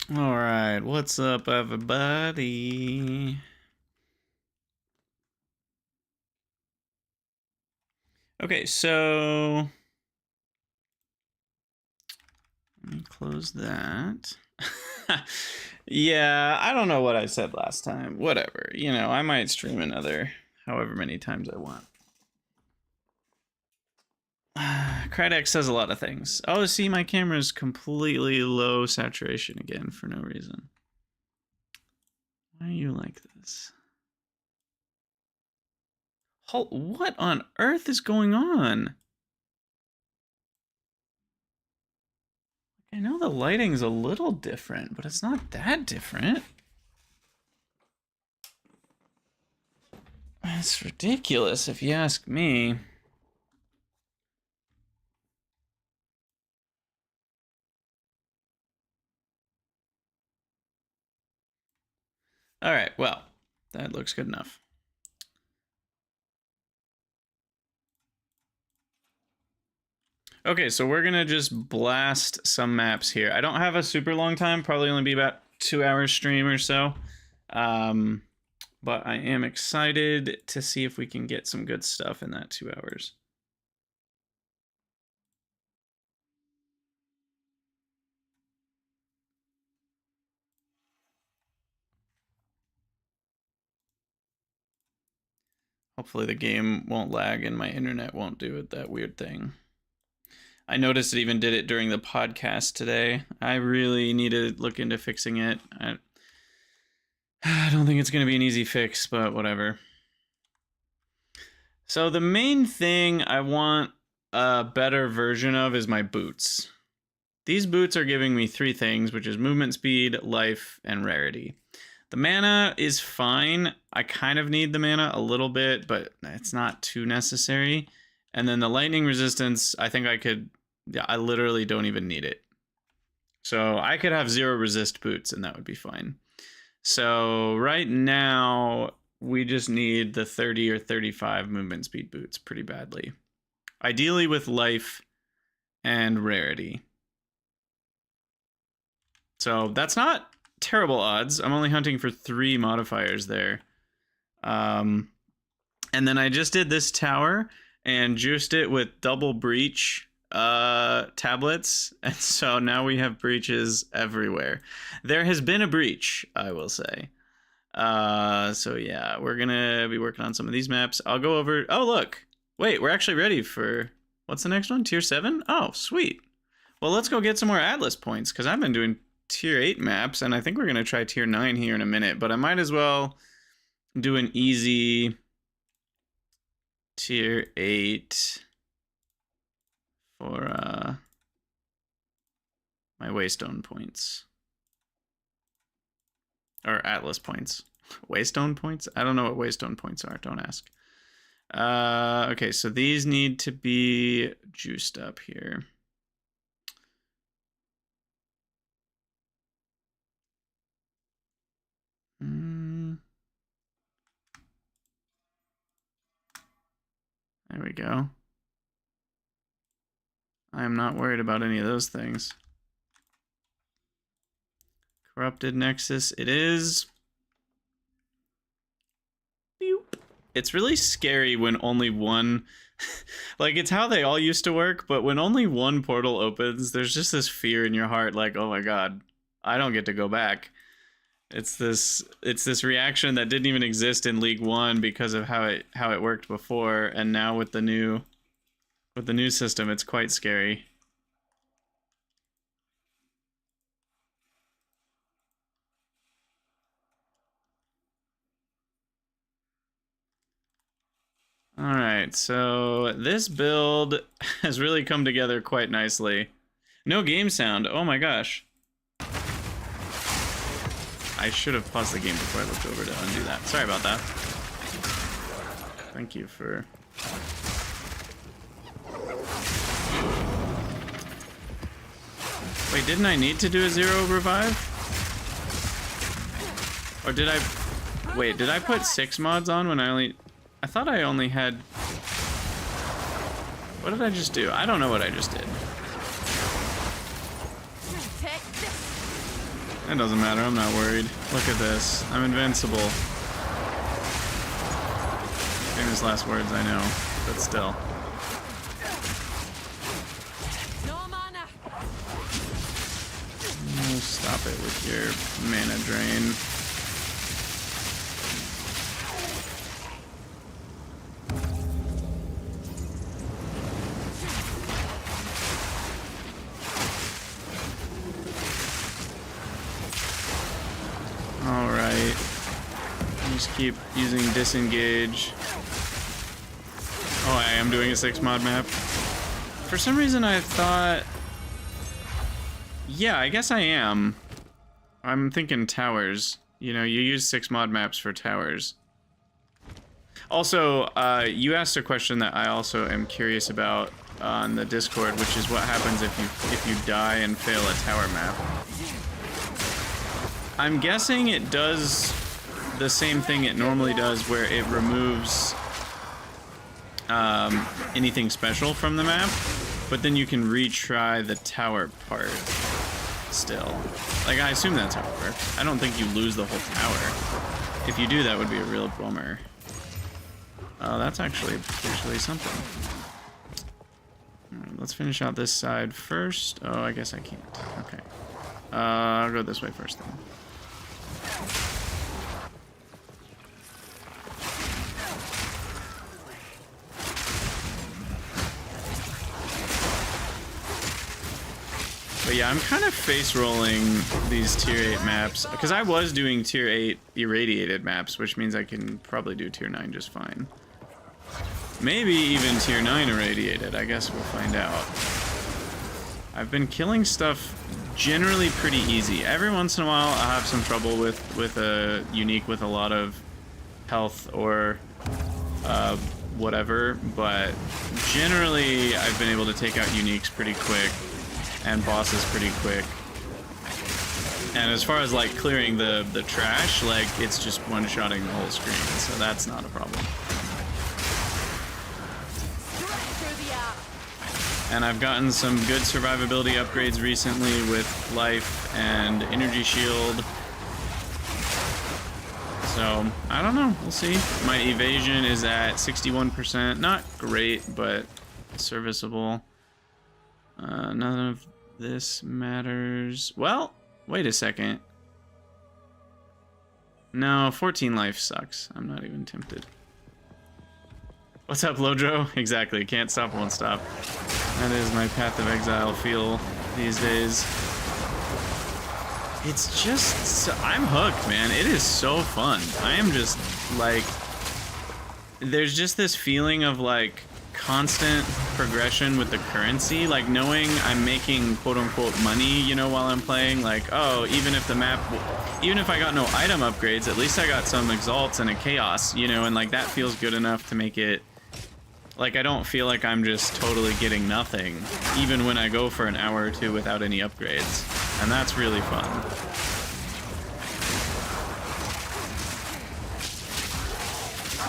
All right, what's up, everybody? Okay, so let me close that. Yeah, I don't know what I said last time. Whatever, I might stream another however many times I want. Crydex says a lot of things. Oh, see, my camera's completely low saturation again for no reason. Why are you like this? What on earth is going on? I know the lighting's a little different, but it's not that different. It's ridiculous if you ask me. All right, well, that looks good enough. Okay, so we're gonna just blast some maps here. I don't have a super long time, probably only be about 2 hours stream or so. But I am excited to see if we can get some good stuff in that 2 hours. Hopefully the game won't lag and my internet won't do it, that weird thing. I noticed it even did it during the podcast today. I really need to look into fixing it. I don't think it's going to be an easy fix, but whatever. So the main thing I want a better version of is my boots. These boots are giving me 3 things, which is movement speed, life, and rarity. The mana is fine. I kind of need the mana a little bit, but it's not too necessary. And then the lightning resistance, I think I literally don't even need it. So I could have 0 resist boots and that would be fine. So right now, we just need the 30 or 35 movement speed boots pretty badly. Ideally with life and rarity. So that's not terrible odds. I'm only hunting for 3 modifiers there. And then I just did this tower and juiced it with double breach tablets, and so now we have breaches everywhere. There has been a breach, I will say. So yeah, we're gonna be working on some of these maps. I'll go over. Oh look, wait, we're actually ready for what's the next one? Tier 7? Oh sweet. Well, let's go get some more Atlas points because I've been doing Tier 8 maps, and I think we're gonna try Tier 9 here in a minute. But I might as well do an easy Tier 8 for my Waystone points. Or Atlas points. Waystone points? I don't know what Waystone points are, don't ask. Okay, so these need to be juiced up here. There we go. I am not worried about any of those things. Corrupted Nexus, it is. Boop. It's really scary when only one... like, it's how they all used to work, but when only one portal opens, there's just this fear in your heart, like, oh my god, I don't get to go back. It's this reaction that didn't even exist in League 1 because of how it worked before, and now with the new system, it's quite scary. Alright, so this build has really come together quite nicely. No game sound, oh my gosh. I should have paused the game before I looked over to undo that. Sorry about that. Thank you for... Wait, didn't I need to do a 0 revive? Or did I... Wait, did I put 6 mods on when I thought I only had... What did I just do? I don't know what I just did. It doesn't matter, I'm not worried. Look at this. I'm invincible. Famous last words, I know, but still. Stop it with your mana drain. Alright. Just keep using disengage. Oh, I am doing a 6 mod map. For some reason I thought... Yeah, I guess I am. I'm thinking towers. You know, you use 6 mod maps for towers. Also, you asked a question that I also am curious about on the Discord, which is what happens if you die and fail a tower map. I'm guessing it does the same thing it normally does, where it removes anything special from the map, but then you can retry the tower part still. Like, I assume that's how it works. I don't think you lose the whole tower. If you do, that would be a real bummer. Oh, that's actually potentially something. Alright, let's finish out this side first. Oh, I guess I can't. Okay. I'll go this way first then. But yeah, I'm kind of face rolling these tier 8 maps because I was doing tier 8 irradiated maps, which means I can probably do tier 9 just fine. Maybe even tier 9 irradiated. I guess we'll find out. I've been killing stuff generally pretty easy. Every once in a while I'll have some trouble with a unique with a lot of health or whatever, but generally I've been able to take out uniques pretty quick and bosses pretty quick. And as far as like clearing the trash, like it's just one-shotting the whole screen, so that's not a problem. And I've gotten some good survivability upgrades recently with life and energy shield. So, I don't know, we'll see. My evasion is at 61%, not great, but serviceable. None of this matters. Well, wait a second. No, 14 life sucks. I'm not even tempted. What's up, Lodro? Exactly, can't stop, won't stop. That is my Path of Exile feel these days. It's just, so, I'm hooked, man. It is so fun. I am just, like, there's just this feeling of, like, constant progression with the currency, like knowing I'm making quote-unquote money, you know, while I'm playing. Like, oh, even if the map, even if I got no item upgrades, at least I got some exalts and a chaos, you know, and like that feels good enough to make it, like, I don't feel like I'm just totally getting nothing, even when I go for an hour or two without any upgrades, and that's really fun.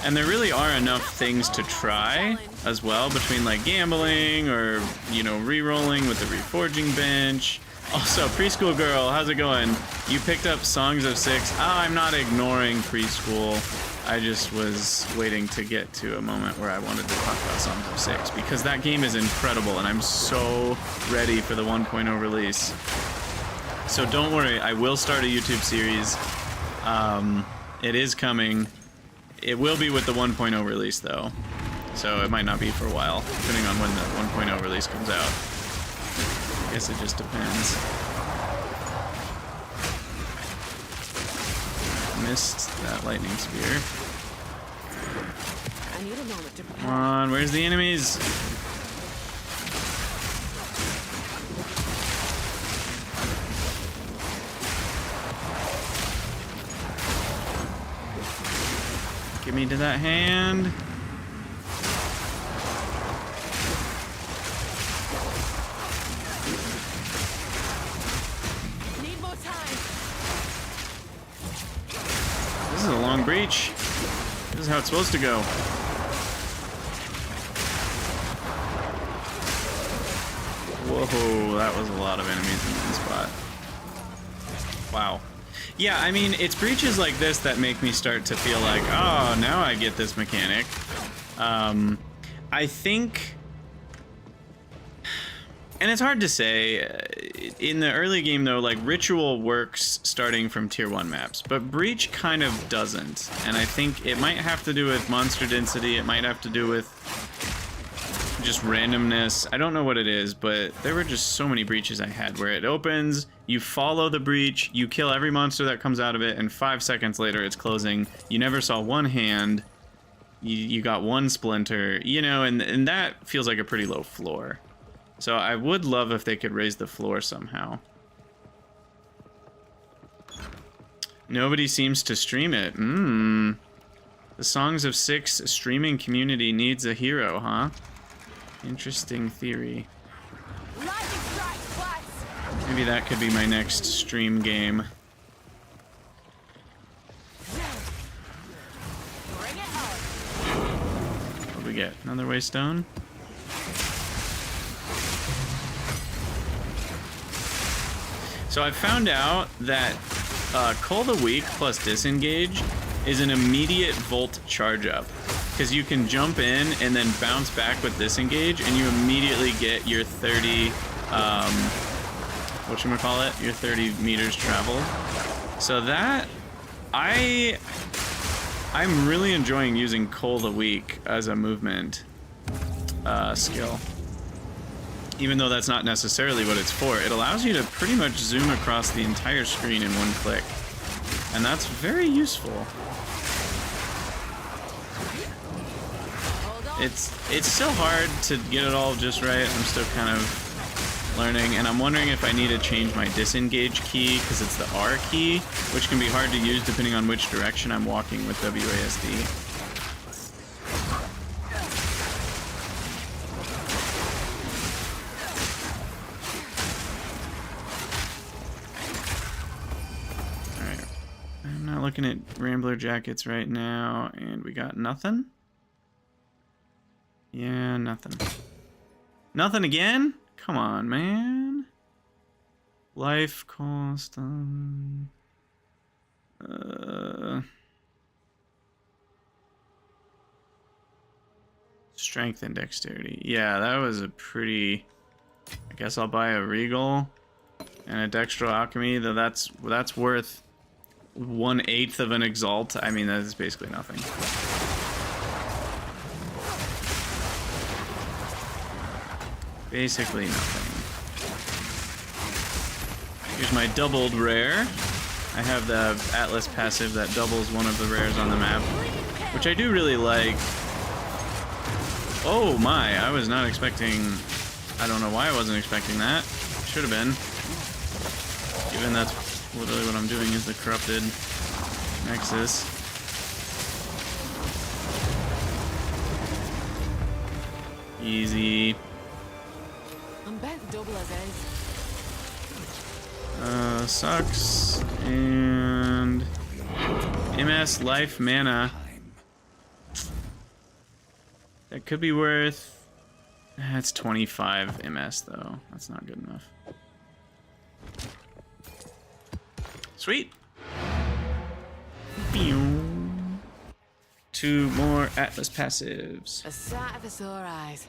And there really are enough things to try as well, between like gambling or, you know, re-rolling with the reforging bench. Also, preschool girl, how's it going? You picked up Songs of Six. Oh, I'm not ignoring preschool. I just was waiting to get to a moment where I wanted to talk about Songs of Six, because that game is incredible and I'm so ready for the 1.0 release. So don't worry, I will start a YouTube series. It is coming. It will be with the 1.0 release though, so it might not be for a while, depending on when the 1.0 release comes out. I guess it just depends. Missed that lightning spear. I need a moment to prepare. Come on, where's the enemies? Get me to that hand. Need more time. This is a long breach. This is how it's supposed to go. Whoa, that was a lot of enemies in one spot. Wow. Yeah, I mean, it's breaches like this that make me start to feel like, oh, now I get this mechanic. I think... And it's hard to say. In the early game, though, like, Ritual works starting from Tier 1 maps, but Breach kind of doesn't. And I think it might have to do with monster density, it might have to do with just randomness. I don't know what it is, but there were just so many breaches I had where it opens, you follow the breach, you kill every monster that comes out of it, and 5 seconds later it's closing. You never saw one hand, you got one splinter, you know, and that feels like a pretty low floor. So I would love if they could raise the floor somehow. Nobody seems to stream it. The Songs of Six streaming community needs a hero, huh? Interesting theory. Maybe that could be my next stream game. What do we get? Another waystone? So I found out that Cull the Weak plus Disengage is an immediate Volt charge up. Because you can jump in and then bounce back with Disengage, and you immediately get your 30, whatchamacallit, your 30 meters traveled. So that, I'm really enjoying using Cull the Weak as a movement skill. Even though that's not necessarily what it's for, it allows you to pretty much zoom across the entire screen in one click. And that's very useful. It's still hard to get it all just right. I'm still kind of learning, and I'm wondering if I need to change my disengage key, because it's the R key, which can be hard to use depending on which direction I'm walking with WASD. Looking at Rambler jackets right now, and we got nothing. Yeah, nothing. Nothing again? Come on, man. Life cost. Strength and dexterity. Yeah, that was a pretty. I guess I'll buy a Regal and a Dextral Alchemy. Though that's worth 1/8 of an Exalt. I mean, that is basically nothing. Basically nothing. Here's my doubled rare. I have the Atlas passive that doubles one of the rares on the map, which I do really like. Oh my, I was not expecting... I don't know why I wasn't expecting that. Should have been. Given that's literally what I'm doing is the corrupted Nexus. Easy. I'm back double as Sucks. And MS life mana. That could be worth... That's 25 MS though. That's not good enough. Sweet. 2 more Atlas passives. A sight for sore eyes.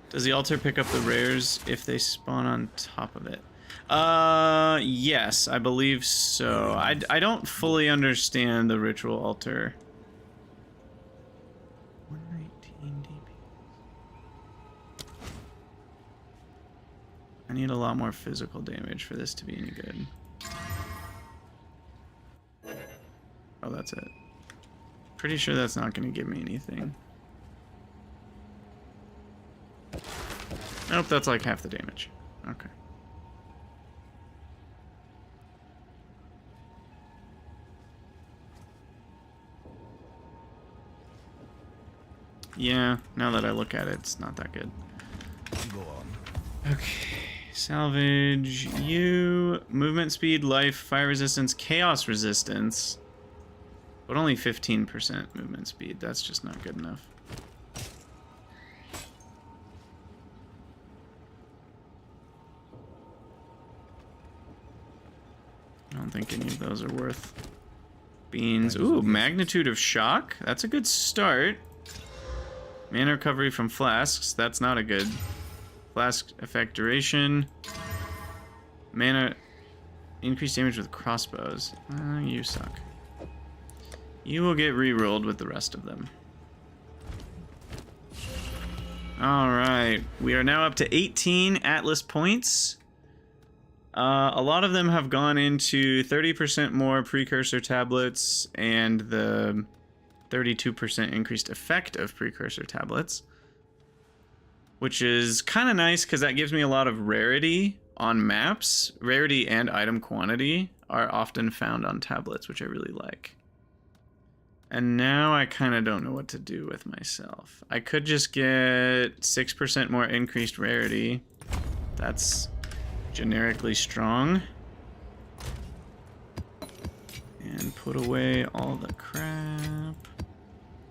Does the altar pick up the rares if they spawn on top of it? Yes, I believe so. I don't fully understand the ritual altar. 119 DP. I need a lot more physical damage for this to be any good. Oh, that's it. Pretty sure that's not going to give me anything. Nope, that's like half the damage. Okay. Yeah, now that I look at it, it's not that good. Go on. Okay, salvage you. Movement speed, life, fire resistance, chaos resistance. But only 15% movement speed. That's just not good enough. think any of those are worth beans. Ooh, magnitude of shock. That's a good start. Mana recovery from flasks. That's not a good. Flask effect duration. Mana increased damage with crossbows. You suck. You will get rerolled with the rest of them. Alright, we are now up to 18 Atlas points. A lot of them have gone into 30% more precursor tablets and the 32% increased effect of precursor tablets. Which is kind of nice because that gives me a lot of rarity on maps. Rarity and item quantity are often found on tablets, which I really like. And now I kind of don't know what to do with myself. I could just get 6% more increased rarity. That's generically strong. And put away all the crap.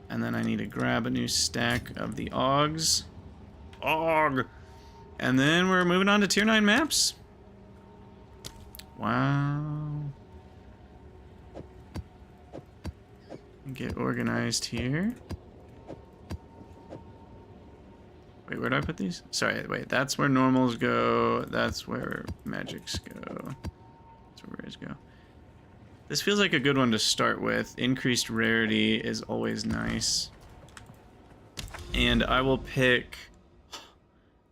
And then I need to grab a new stack of the Augs. Aug! And then we're moving on to tier 9 maps. Wow. Get organized here. Wait, where do I put these? Sorry, wait, that's where normals go. That's where magics go. That's where rares go. This feels like a good one to start with. Increased rarity is always nice. And I will pick...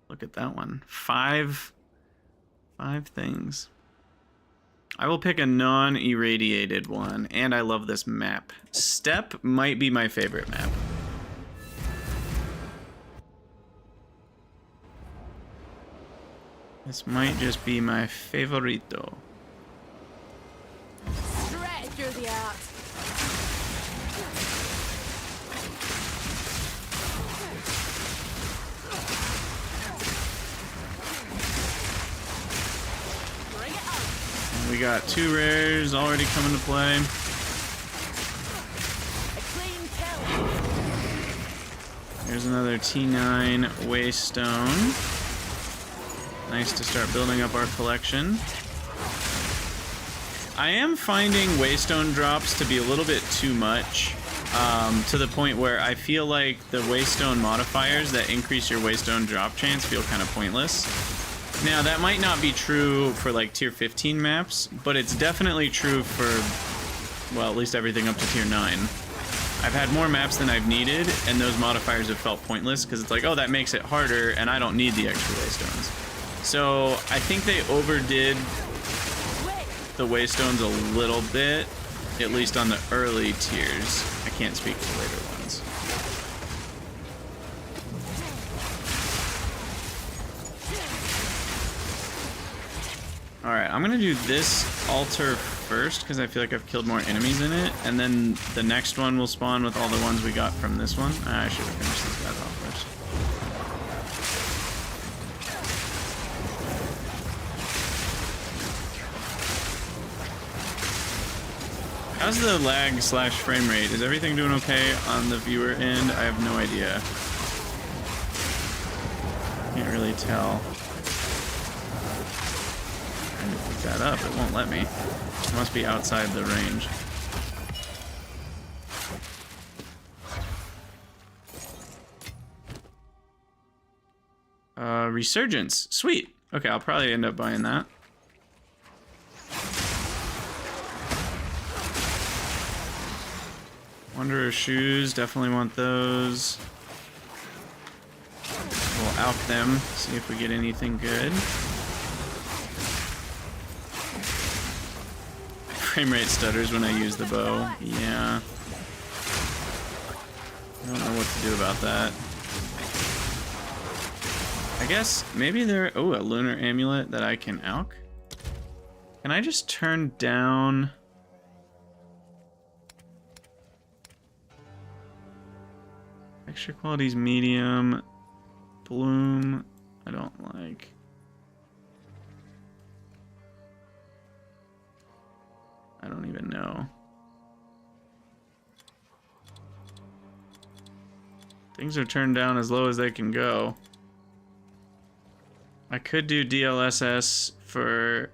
Look at that one. Five things. I will pick a non-irradiated one, and I love this map. Steppe might be my favorite map. This might just be my favorito. Straight through the art. We got 2 rares already coming to play. A clean kill. Here's another T9 Waystone. Nice to start building up our collection. I am finding Waystone drops to be a little bit too much. To the point where I feel like the Waystone modifiers that increase your Waystone drop chance feel kind of pointless. Now, that might not be true for, like, tier 15 maps, but it's definitely true for, well, at least everything up to tier 9. I've had more maps than I've needed, and those modifiers have felt pointless, because it's like, oh, that makes it harder, and I don't need the extra Waystones. So, I think they overdid the Waystones a little bit, at least on the early tiers. I can't speak to later ones. Alright, I'm gonna do this altar first because I feel like I've killed more enemies in it, and then the next one will spawn with all the ones we got from this one. I should have finished these guys off first. How's the lag / frame rate? Is everything doing okay on the viewer end? I have no idea. Can't really tell. Trying to pick that up, it won't let me. It must be outside the range. Resurgence. Sweet. Okay, I'll probably end up buying that. Wanderer shoes, definitely want those. We'll out them, see if we get anything good. Frame rate stutters when I use the bow. Yeah. I don't know what to do about that. I guess maybe there... Oh, a lunar amulet that I can alch. Can I just turn down... Texture quality's medium. Bloom, I don't like. I don't even know. Things are turned down as low as they can go. I could do DLSS for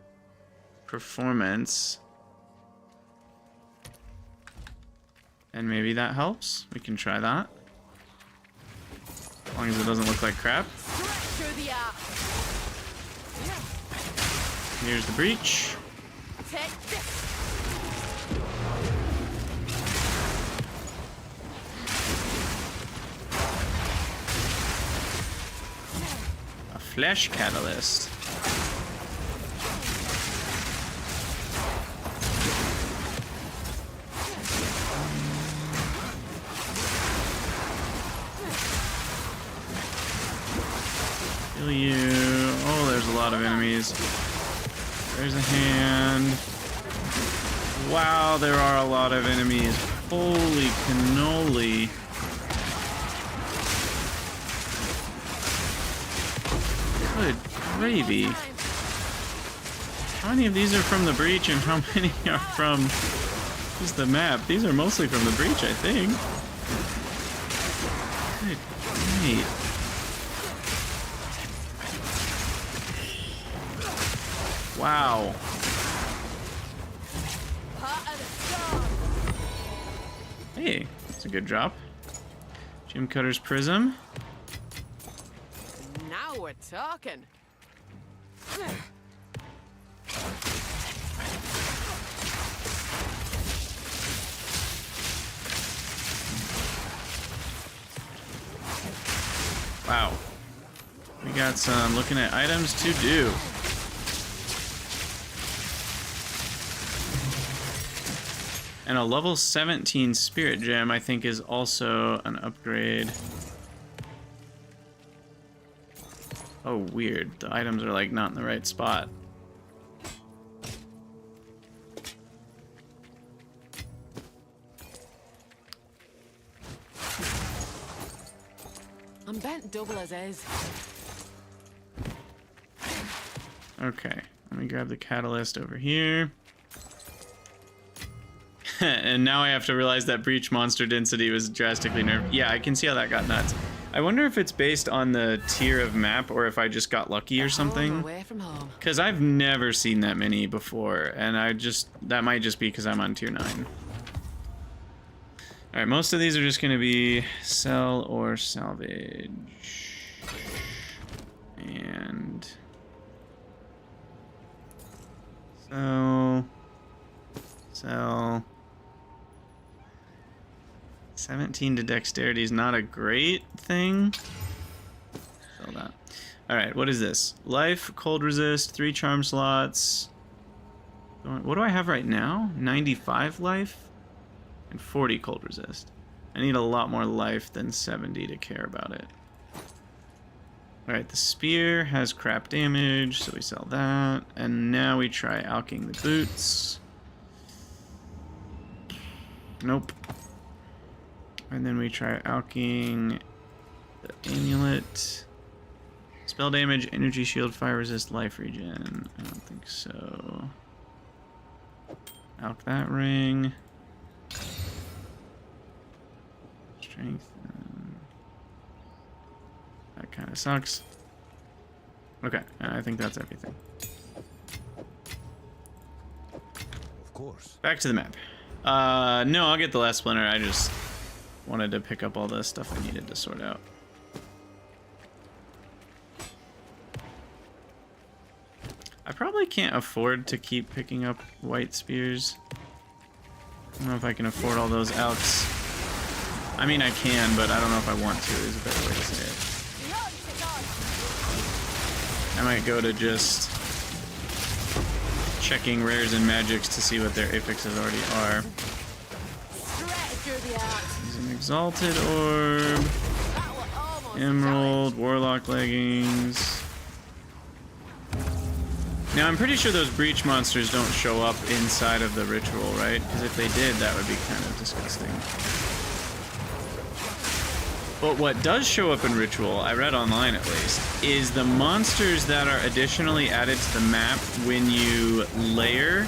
performance. And maybe that helps. We can try that. As long as it doesn't look like crap. Stretch through the arc. Here's the breach. Take this. A flesh catalyst. Kill you. Oh, there's a lot of enemies. There's a hand. Wow, there are a lot of enemies. Holy cannoli. Good gravy. How many of these are from the breach and how many are from just the map? These are mostly from the breach, I think. Good great. Wow. Hey, that's a good drop. Jim Cutter's Prism. Now we're talking. Wow. We got some looking at items to do. And a level 17 Spirit Gem, I think, is also an upgrade. Oh, weird. The items are, like, not in the right spot. I'm bent double as is. Okay, let me grab the catalyst over here. And now I have to realize that breach monster density was drastically nerfed. Yeah, I can see how that got nuts. I wonder if it's based on the tier of map or if I just got lucky or something. Away from home. Because I've never seen that many before, and that might just be because I'm on tier 9. Alright, most of these are just going to be sell or salvage. And sell. 17 to dexterity is not a great thing. Sell that. Alright, what is this? Life, cold resist, 3 charm slots. What do I have right now? 95 life and 40 cold resist. I need a lot more life than 70 to care about it. Alright, the spear has crap damage, so we sell that. And now we try alking the boots. Nope. And then we try alking the amulet. Spell damage, energy shield, fire resist, life regen. I don't think so. Alk that ring. Strength. That kind of sucks. Okay, I think that's everything. Of course. Back to the map. No, I'll get the last splinter. I just wanted to pick up all the stuff I needed to sort out. I probably can't afford to keep picking up white spears. I don't know if I can afford all those outs. I mean, I can, but I don't know if I want to, is a better way to say it. I might go to just checking rares and magics to see what their affixes already are. Use an exalted orb, emerald, warlock leggings. Now I'm pretty sure those breach monsters don't show up inside of the ritual, right? Because if they did, that would be kind of disgusting. But what does show up in ritual, I read online at least, is the monsters that are additionally added to the map when you layer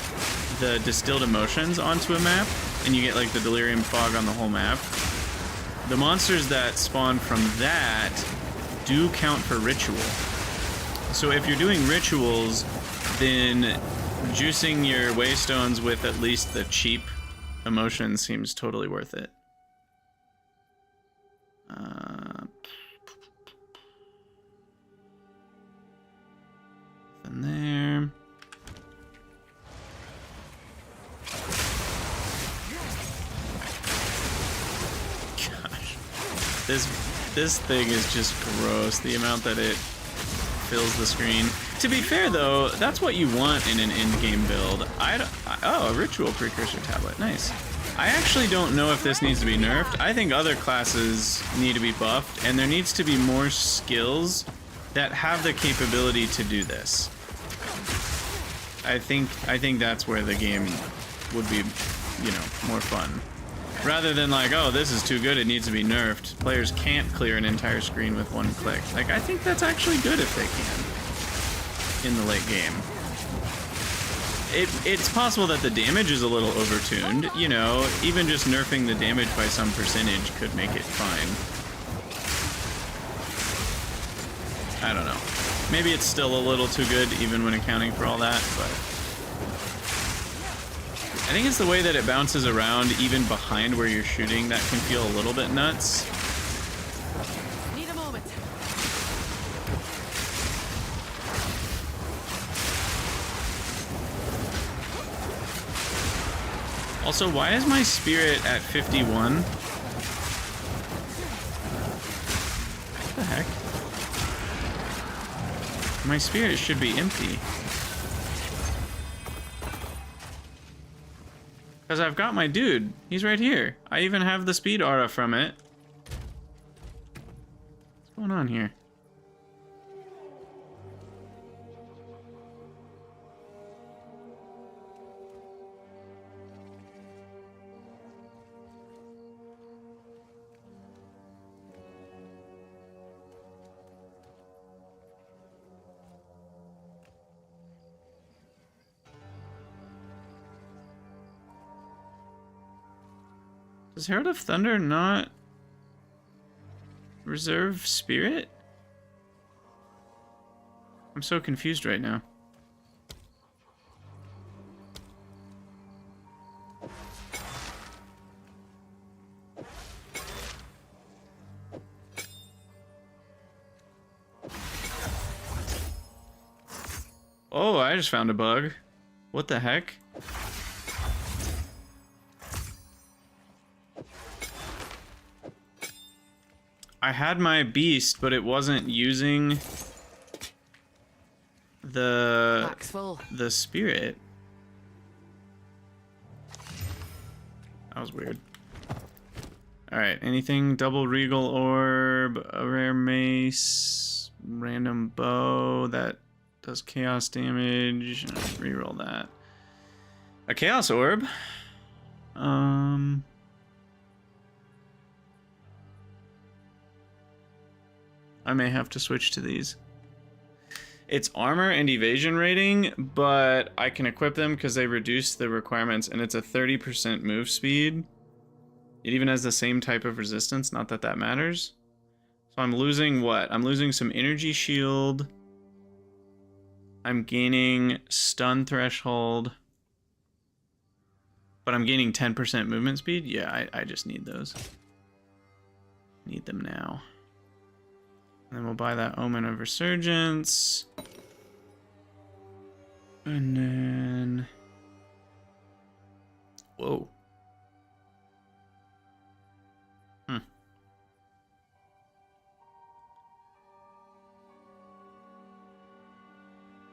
the distilled emotions onto a map, and you get like the delirium fog on the whole map. The monsters that spawn from that do count for ritual. So if you're doing rituals, then juicing your waystones with at least the cheap emotion seems totally worth it. And there. Gosh, this thing is just gross. The amount that it fills the screen. To be fair, though, that's what you want in an in-game build. Oh, a ritual precursor tablet. Nice. I actually don't know if this needs to be nerfed. I think other classes need to be buffed, and there needs to be more skills that have the capability to do this. I think that's where the game would be, you know, more fun. Rather than like, oh, this is too good, it needs to be nerfed. Players can't clear an entire screen with one click. Like, I think that's actually good if they can in the late game. It's possible that the damage is a little overtuned. You know, even just nerfing the damage by some percentage could make it fine. I don't know. Maybe it's still a little too good even when accounting for all that, but I think it's the way that it bounces around even behind where you're shooting that can feel a little bit nuts. Need a moment. Also, why is my spirit at 51? What the heck? My spirit should be empty. Because I've got my dude. He's right here. I even have the speed aura from it. What's going on here? Does Herald of Thunder not reserve spirit? I'm so confused right now. Oh, I just found a bug. What the heck? I had my beast, but it wasn't using the spirit. That was weird. Alright, anything? Double regal orb, a rare mace, random bow that does chaos damage. Reroll that. A chaos orb. I may have to switch to these. It's armor and evasion rating, but I can equip them because they reduce the requirements, and it's a 30% move speed. It even has the same type of resistance, not that that matters. So I'm losing what? I'm losing some energy shield. I'm gaining stun threshold. But I'm gaining 10% movement speed? Yeah, I just need those. Need them now. And then we'll buy that Omen of Resurgence. And then... Whoa. And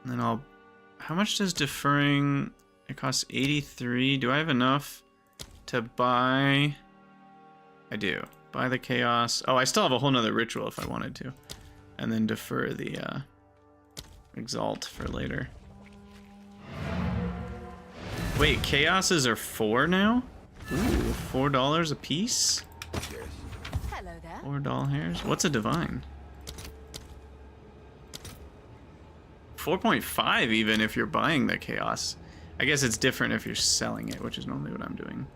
then I'll... How much does deferring... It costs 83. Do I have enough to buy... I do. Buy the chaos. Oh, I still have a whole nother ritual if I wanted to. And then defer the exalt for later. Wait, chaoses are 4 now? Ooh, $4 a piece? Hello there. 4 doll hairs? What's a divine? 4.5 even if you're buying the chaos. I guess it's different if you're selling it, which is normally what I'm doing.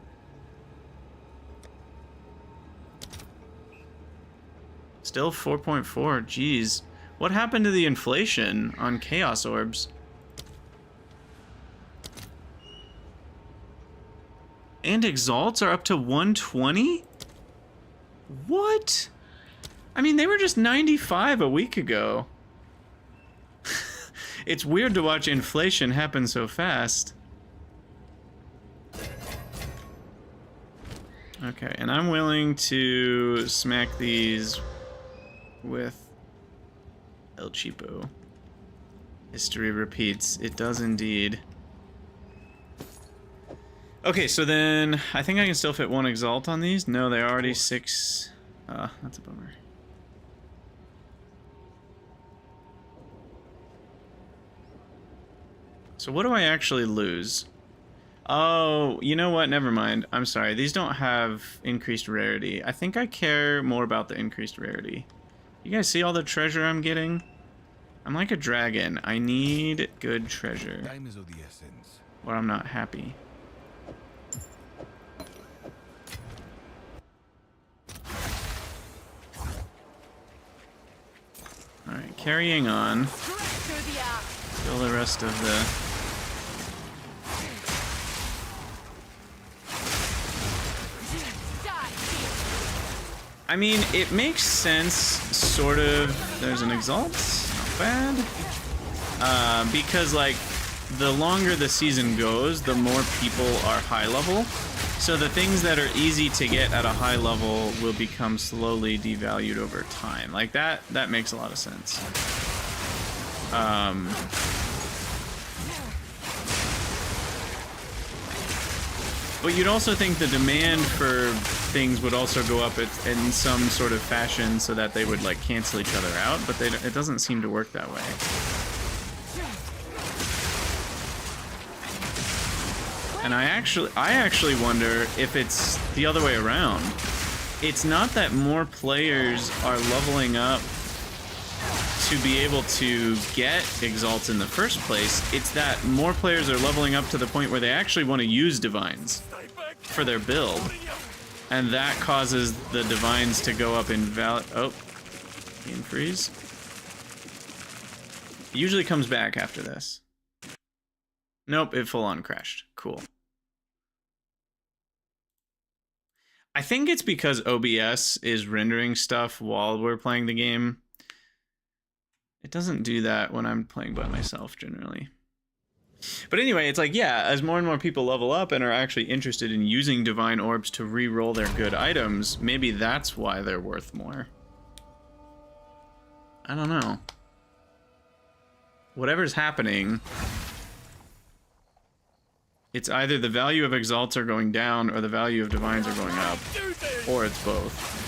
Still 4.4, geez. What happened to the inflation on chaos orbs? And exalts are up to 120? What? I mean, they were just 95 a week ago. It's weird to watch inflation happen so fast. Okay, and I'm willing to smack these with El Cheapo. History repeats. It does indeed. Okay, so then I think I can still fit one exalt on these. No, they're already 6. That's a bummer. So what do I actually lose? Oh, you know what? Never mind. I'm sorry. These don't have increased rarity. I think I care more about the increased rarity. You guys see all the treasure I'm getting? I'm like a dragon. I need good treasure. Time is of the essence. Or I'm not happy. Alright, carrying on. Fill the rest of the... I mean, it makes sense, sort of. There's an exalt, not bad. Because, like, the longer the season goes, the more people are high level. So the things that are easy to get at a high level will become slowly devalued over time. Like, that makes a lot of sense. But you'd also think the demand for things would also go up in some sort of fashion so that they would like cancel each other out, but it doesn't seem to work that way. And I actually wonder if it's the other way around. It's not that more players are leveling up to be able to get exalts in the first place. It's that more players are leveling up to the point where they actually want to use divines for their build, and that causes the divines to go up in value. Oh, game freeze. It usually comes back after this. Nope, it full on crashed. Cool. I think it's because OBS is rendering stuff while we're playing the game. It doesn't do that when I'm playing by myself generally. But anyway, it's like, yeah, as more and more people level up and are actually interested in using divine orbs to re-roll their good items, maybe that's why they're worth more. I don't know. Whatever's happening, it's either the value of exalts are going down or the value of divines are going up, or it's both.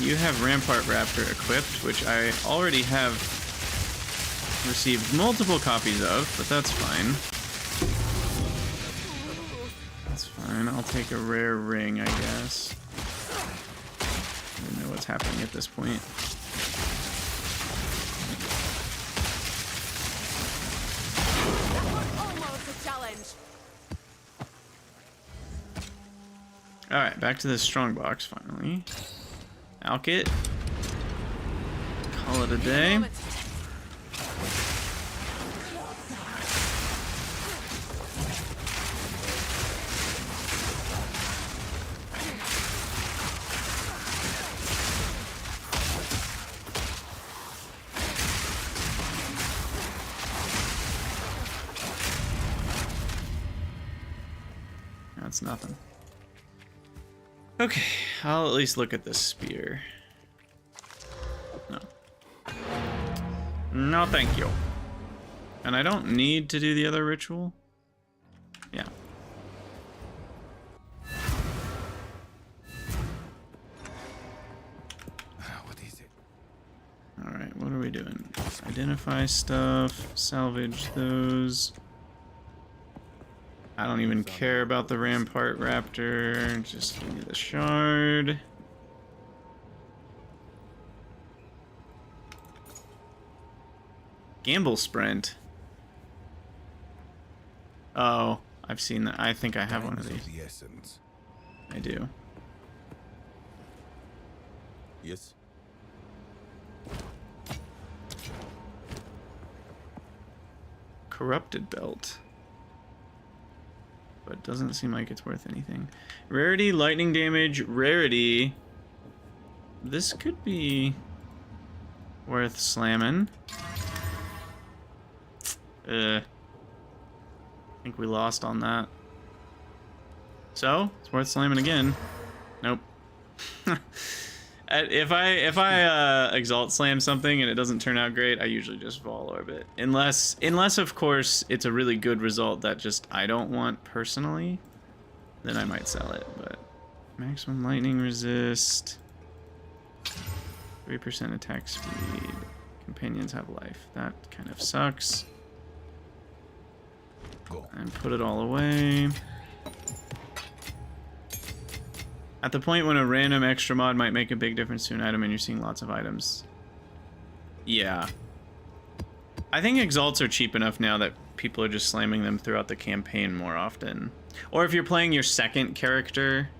You have Rampart Raptor equipped, which I already have received multiple copies of, but that's fine. That's fine. I'll take a rare ring, I guess. I don't know what's happening at this point. Almost a challenge. Alright, back to the strong box finally. Alkit. Call it a day. That's nothing. Okay, I'll at least look at this spear. No. No, thank you. And I don't need to do the other ritual? Yeah. What is it? Alright, what are we doing? Identify stuff, salvage those. I don't even care about the Rampart Raptor. Just give me the shard. Gamble Sprint. Oh, I've seen that. I think I have one of these. I do. Yes. Corrupted belt. But doesn't seem like it's worth anything. Rarity, lightning damage, rarity. This could be worth slamming. I think we lost on that. So, it's worth slamming again. Nope. If I exalt slam something and it doesn't turn out great, I usually just vol orb it. Unless of course it's a really good result that just I don't want personally, then I might sell it. But maximum lightning resist, 3% attack speed. Companions have life. That kind of sucks. Go. And put it all away. At the point when a random extra mod might make a big difference to an item and you're seeing lots of items. Yeah. I think exalts are cheap enough now that people are just slamming them throughout the campaign more often. Or if you're playing your second character.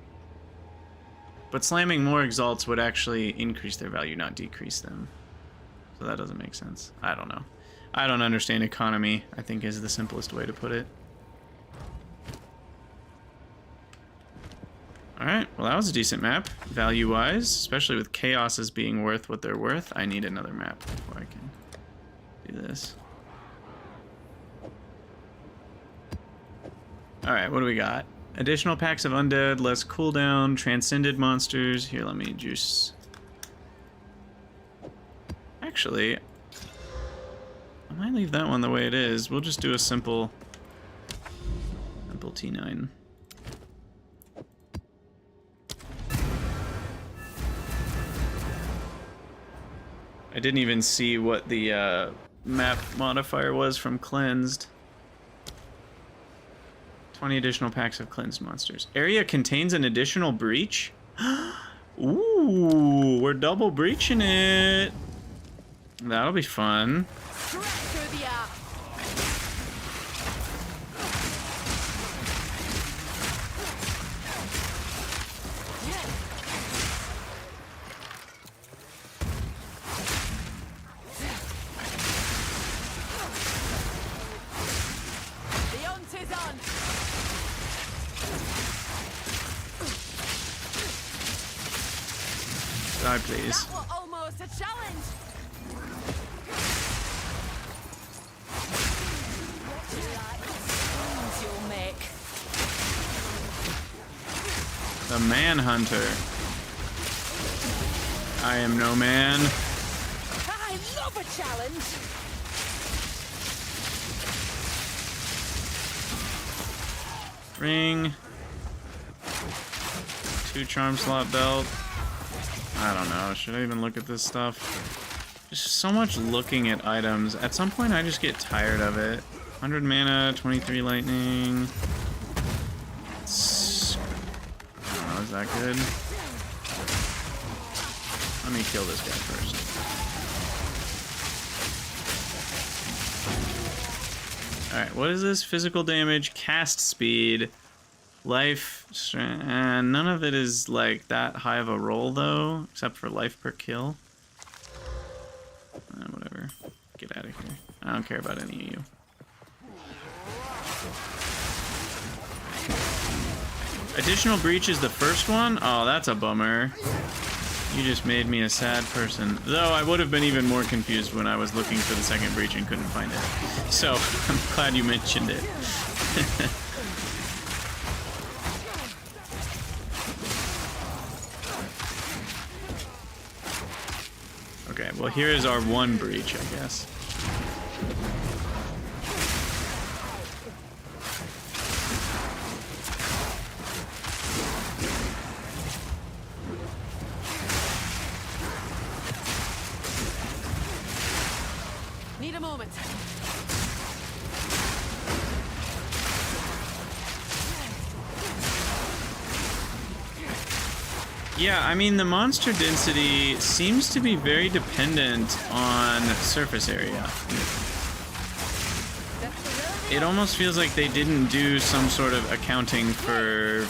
But slamming more exalts would actually increase their value, not decrease them. So that doesn't make sense. I don't know. I don't understand economy, I think is the simplest way to put it. Alright, well that was a decent map, value-wise, especially with chaoses being worth what they're worth. I need another map before I can do this. Alright, what do we got? Additional packs of undead, less cooldown, transcended monsters. Here, let me juice. Actually, I might leave that one the way it is. We'll just do a simple T9. I didn't even see what the map modifier was from cleansed. 20 additional packs of cleansed monsters. Area contains an additional breach? Ooh, we're double breaching it. That'll be fun. Straight through the arc. The hunt is on. Die, please. That was almost a challenge. You'll make. The Manhunter. I am no man. I love a challenge. Ring. 2 charm slot belt. I don't know. Should I even look at this stuff? Just so much looking at items. At some point, I just get tired of it. 100 mana, 23 lightning. I don't know. Is that good? Let me kill this guy first. Alright, what is this? Physical damage, cast speed, life, and none of it is like that high of a roll though, except for life per kill. Whatever. Get out of here. I don't care about any of you. Additional breach is the first one? Oh, that's a bummer. You just made me a sad person. Though I would have been even more confused when I was looking for the second breach and couldn't find it. So, I'm glad you mentioned it. Okay, well here is our one breach, I guess. Need a moment. Yeah, I mean, the monster density seems to be very dependent on surface area. It almost feels like they didn't do some sort of accounting for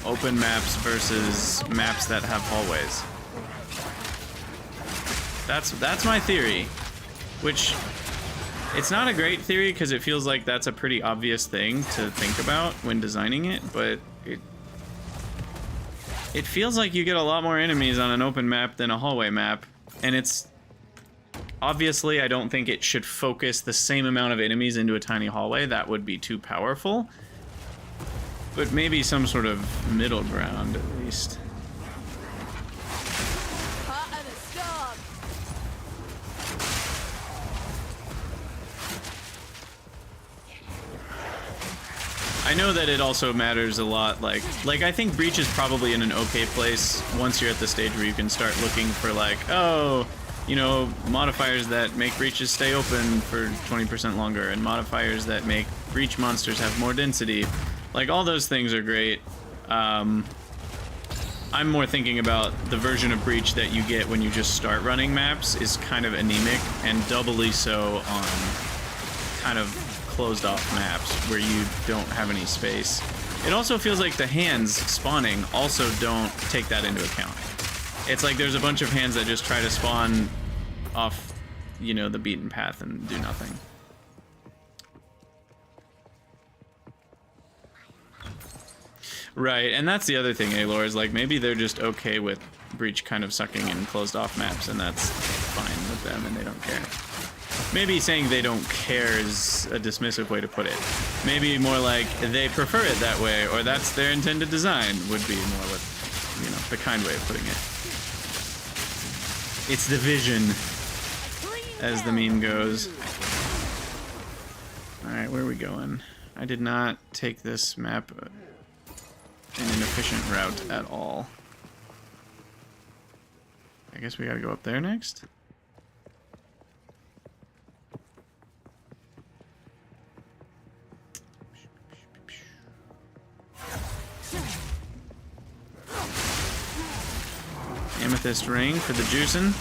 open maps versus maps that have hallways. That's my theory, which it's not a great theory because it feels like that's a pretty obvious thing to think about when designing it, but it feels like you get a lot more enemies on an open map than a hallway map, and it's obviously I don't think it should focus the same amount of enemies into a tiny hallway. That would be too powerful, but maybe some sort of middle ground at least. I know that it also matters a lot, like I think Breach is probably in an okay place once you're at the stage where you can start looking for like, oh, you know, modifiers that make breaches stay open for 20% longer, and modifiers that make breach monsters have more density. Like, all those things are great. I'm more thinking about the version of Breach that you get when you just start running maps is kind of anemic, and doubly so on kind of closed off maps where you don't have any space. It also feels like the hands spawning also don't take that into account. It's like there's a bunch of hands that just try to spawn off, you know, the beaten path and do nothing. Right, and that's the other thing, Aloy, is like maybe they're just okay with Breach kind of sucking in closed off maps, and that's fine with them and they don't care. Maybe saying they don't care is a dismissive way to put it. Maybe more like they prefer it that way, or that's their intended design would be more what, you know, the kind way of putting it. It's the vision, as the meme goes. Alright, where are we going? I did not take this map in an efficient route at all. I guess we gotta go up there next? Amethyst ring for the juicing.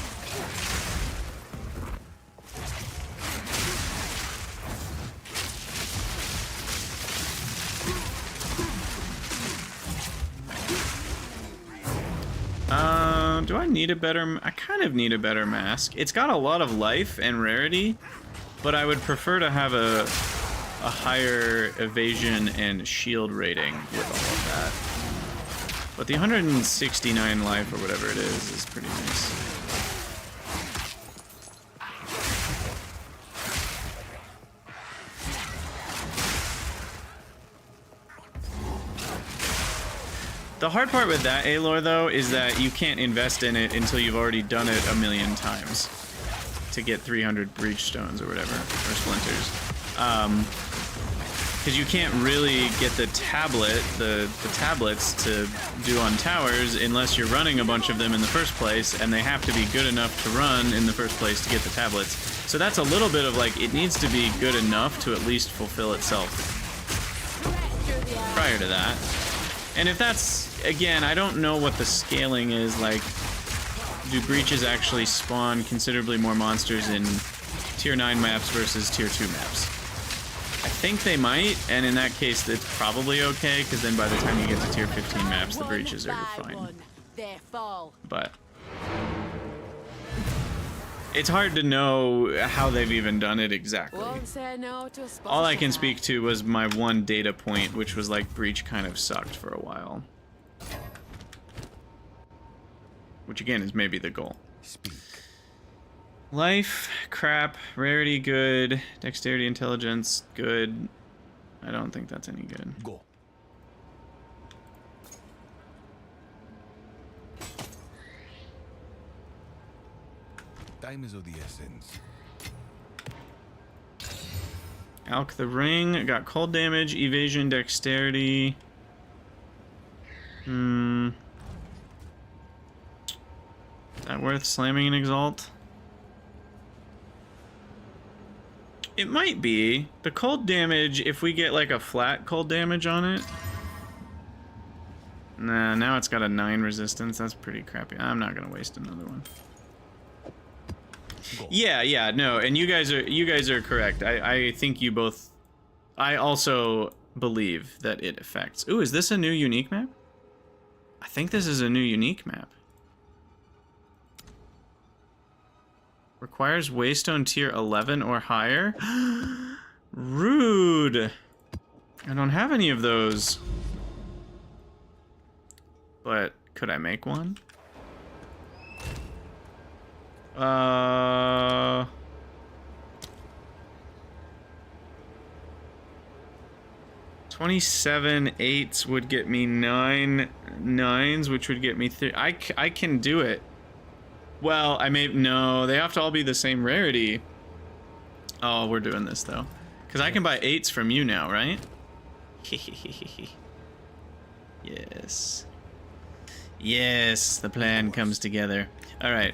Do I need a better... I kind of need a better mask. It's got a lot of life and rarity, but I would prefer to have a higher evasion and shield rating with all of that. But the 169 life or whatever it is pretty nice. The hard part with that, Aloy, though, is that you can't invest in it until you've already done it a million times to get 300 breach stones or whatever, or splinters. Because you can't really get the tablets to do on towers unless you're running a bunch of them in the first place, and they have to be good enough to run in the first place to get the tablets. So that's a little bit of like, it needs to be good enough to at least fulfill itself prior to that. And if that's, again, I don't know what the scaling is, like, do breaches actually spawn considerably more monsters in tier 9 maps versus tier 2 maps? I think they might, and in that case it's probably okay, because then by the time you get to tier 15 maps, the breaches are fine. But it's hard to know how they've even done it exactly. All I can speak to was my one data point, which was like Breach kind of sucked for a while. Which again is maybe the goal. Life, crap, rarity, good, dexterity, intelligence, good. I don't think that's any good. Go. Time is of the essence. Alk the ring, got cold damage, evasion, dexterity. Is that worth slamming an exalt? It might be. The cold damage, if we get like a flat cold damage on it. Nah, now it's got a 9 resistance. That's pretty crappy. I'm not gonna waste another one. Yeah, no, and you guys are correct. I think you both. I also believe that it affects. Ooh, is this a new unique map? I think this is a new unique map. Requires Waystone tier 11 or higher. Rude. I don't have any of those. But could I make one? 27 8s would get me 9 9s, which would get me 3. I can do it. Well, no, they have to all be the same rarity. Oh, we're doing this though. Because I can buy 8s from you now, right? Yes. Yes, the plan comes together. Alright.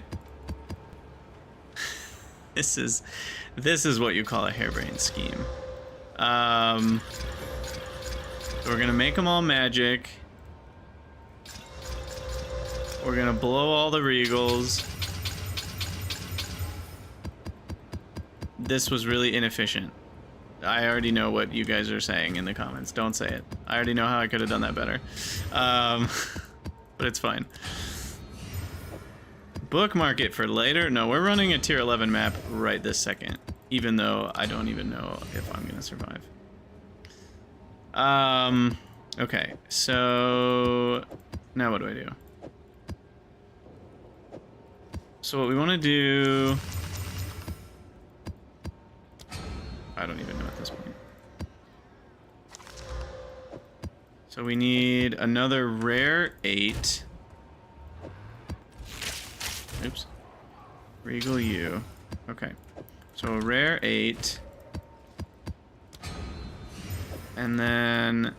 This is what you call a harebrained scheme. We're gonna make them all magic. We're gonna blow all the regals. This was really inefficient. I already know what you guys are saying in the comments. Don't say it. I already know how I could have done that better. But it's fine. Bookmark it for later. No, we're running a tier 11 map right this second. Even though I don't even know if I'm gonna survive. Okay, so now what do I do? So what we want to do, I don't even know at this point. So we need another rare 8. Oops. Regal U. Okay. So a rare 8. And then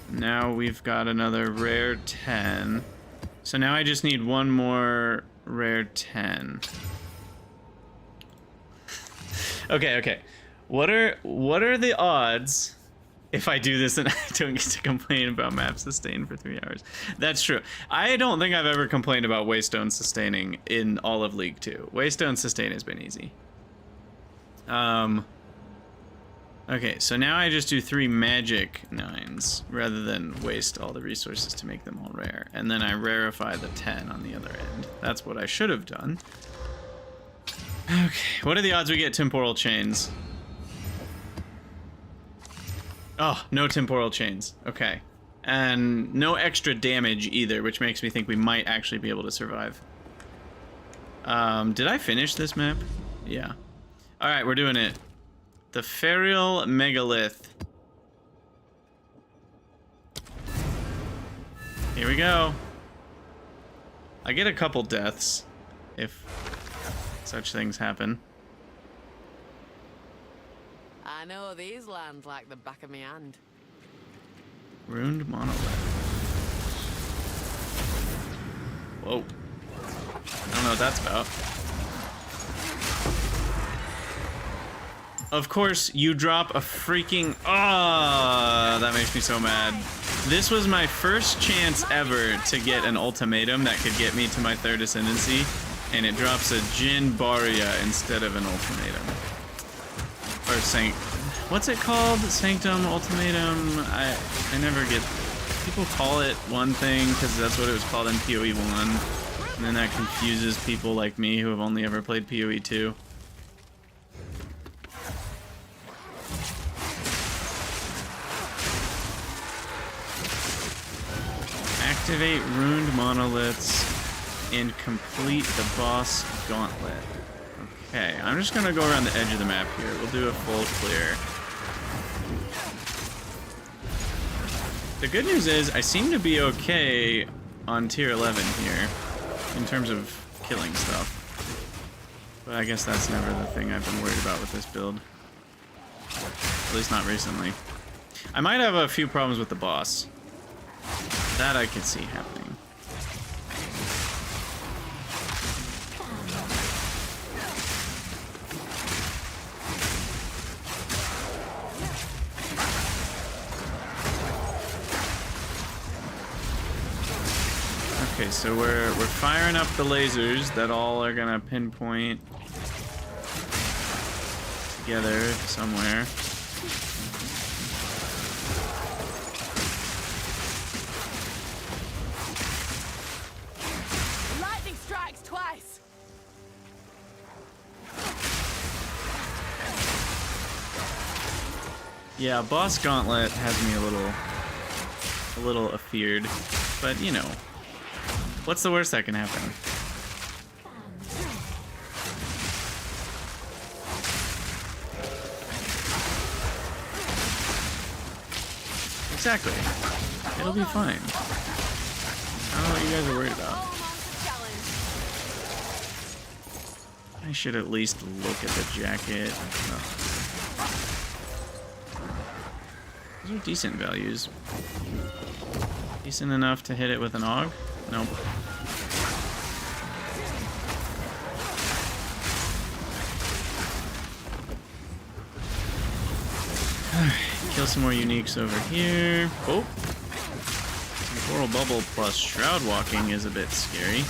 now we've got another rare 10. So now I just need one more rare 10. Okay. What are the odds if I do this and I don't get to complain about map sustain for 3 hours? That's true. I don't think I've ever complained about Waystone sustaining in all of League 2. Waystone sustain has been easy. Okay, so now I just do 3 magic 9s rather than waste all the resources to make them all rare. And then I rarefy the 10 on the other end. That's what I should have done. Okay, what are the odds we get temporal chains? Oh, no temporal chains. Okay. And no extra damage either, which makes me think we might actually be able to survive. Did I finish this map? Yeah. Alright, we're doing it. The Ferial Megalith. Here we go. I get a couple deaths, if such things happen. I know these lands like the back of my hand. Ruined monolith. Whoa. I don't know what that's about. Of course, you drop a freaking... Ah, that makes me so mad. This was my first chance ever to get an ultimatum that could get me to my 3rd ascendancy, and it drops a Jin Baria instead of an ultimatum. Or what's it called? Sanctum, ultimatum? I never get... People call it one thing because that's what it was called in PoE 1, and then that confuses people like me who have only ever played PoE 2. Activate ruined monoliths and complete the boss gauntlet. Okay, I'm just gonna go around the edge of the map here. We'll do a full clear. The good news is I seem to be okay on tier 11 here in terms of killing stuff. But I guess that's never the thing I've been worried about with this build. At least not recently. I might have a few problems with the boss. That I could see happening. Okay, so we're firing up the lasers that all are gonna pinpoint together somewhere. Yeah, boss gauntlet has me a little afeared, but you know, what's the worst that can happen? Exactly. It'll be fine. I don't know what you guys are worried about. I should at least look at the jacket. Oh. Those are decent values. Decent enough to hit it with an AUG? Nope. Kill some more uniques over here. Oh! Temporal Bubble plus Shroud Walking is a bit scary.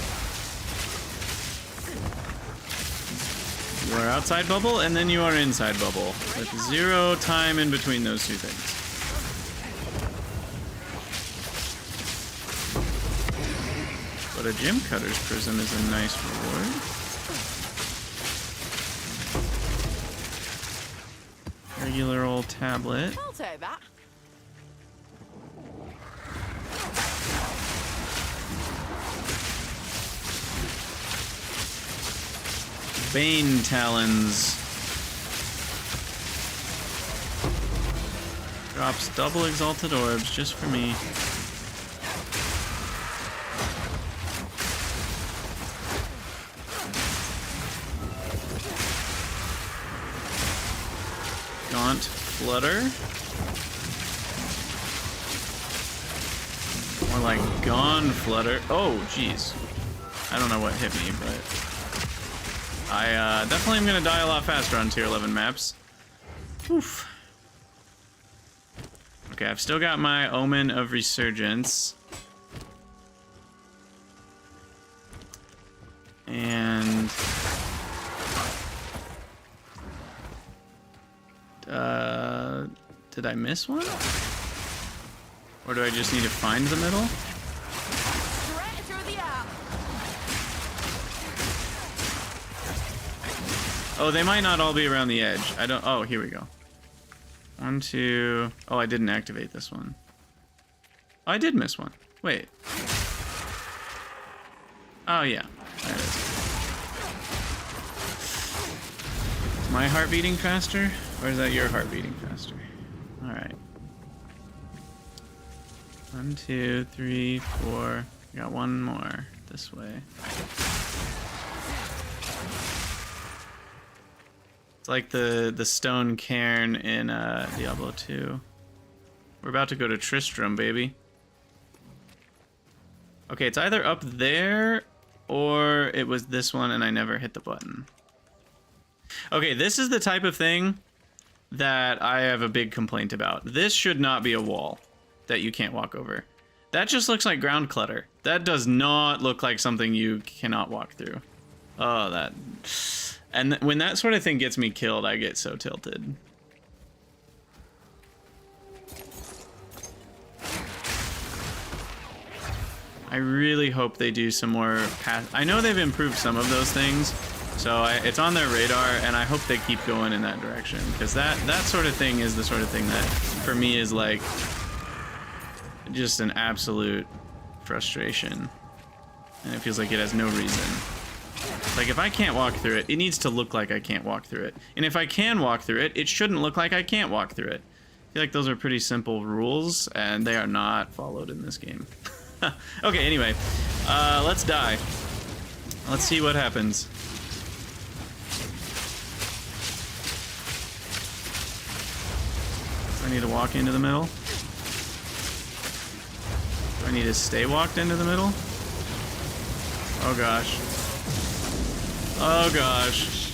You are outside bubble, and then you are inside bubble, with 0 time in between those two things. But a Gem Cutter's Prism is a nice reward. Regular old tablet. I'll take that. Bane Talons. Drops double Exalted Orbs just for me. Gaunt Flutter. More like Gone Flutter. Oh, jeez. I don't know what hit me, but I definitely am going to die a lot faster on tier 11 maps. Oof. Okay, I've still got my Omen of Resurgence. And did I miss one? Or do I just need to find the middle? Straight through the app. Oh, they might not all be around the edge. I don't. Oh, here we go. 1, 2. Oh, I didn't activate this one. Oh, I did miss one. Wait. Oh, yeah. There it is. Is my heart beating faster? Or is that your heart beating faster? Alright. 1, 2, 3, 4. I got one more this way. It's like the stone cairn in Diablo 2. We're about to go to Tristram, baby. Okay, it's either up there or it was this one and I never hit the button. Okay, this is the type of thing that I have a big complaint about. This should not be a wall that you can't walk over. That just looks like ground clutter. That does not look like something you cannot walk through. Oh, that... And when that sort of thing gets me killed, I get so tilted. I really hope they do some more path. I know they've improved some of those things, so it's on their radar, and I hope they keep going in that direction, because that sort of thing is the sort of thing that, for me, is like just an absolute frustration, and it feels like it has no reason. Like, if I can't walk through it, it needs to look like I can't walk through it. And if I can walk through it, it shouldn't look like I can't walk through it. I feel like those are pretty simple rules, and they are not followed in this game. Okay, anyway. Let's die. Let's see what happens. Do I need to walk into the middle? Do I need to stay walked into the middle? Oh, gosh. Oh gosh.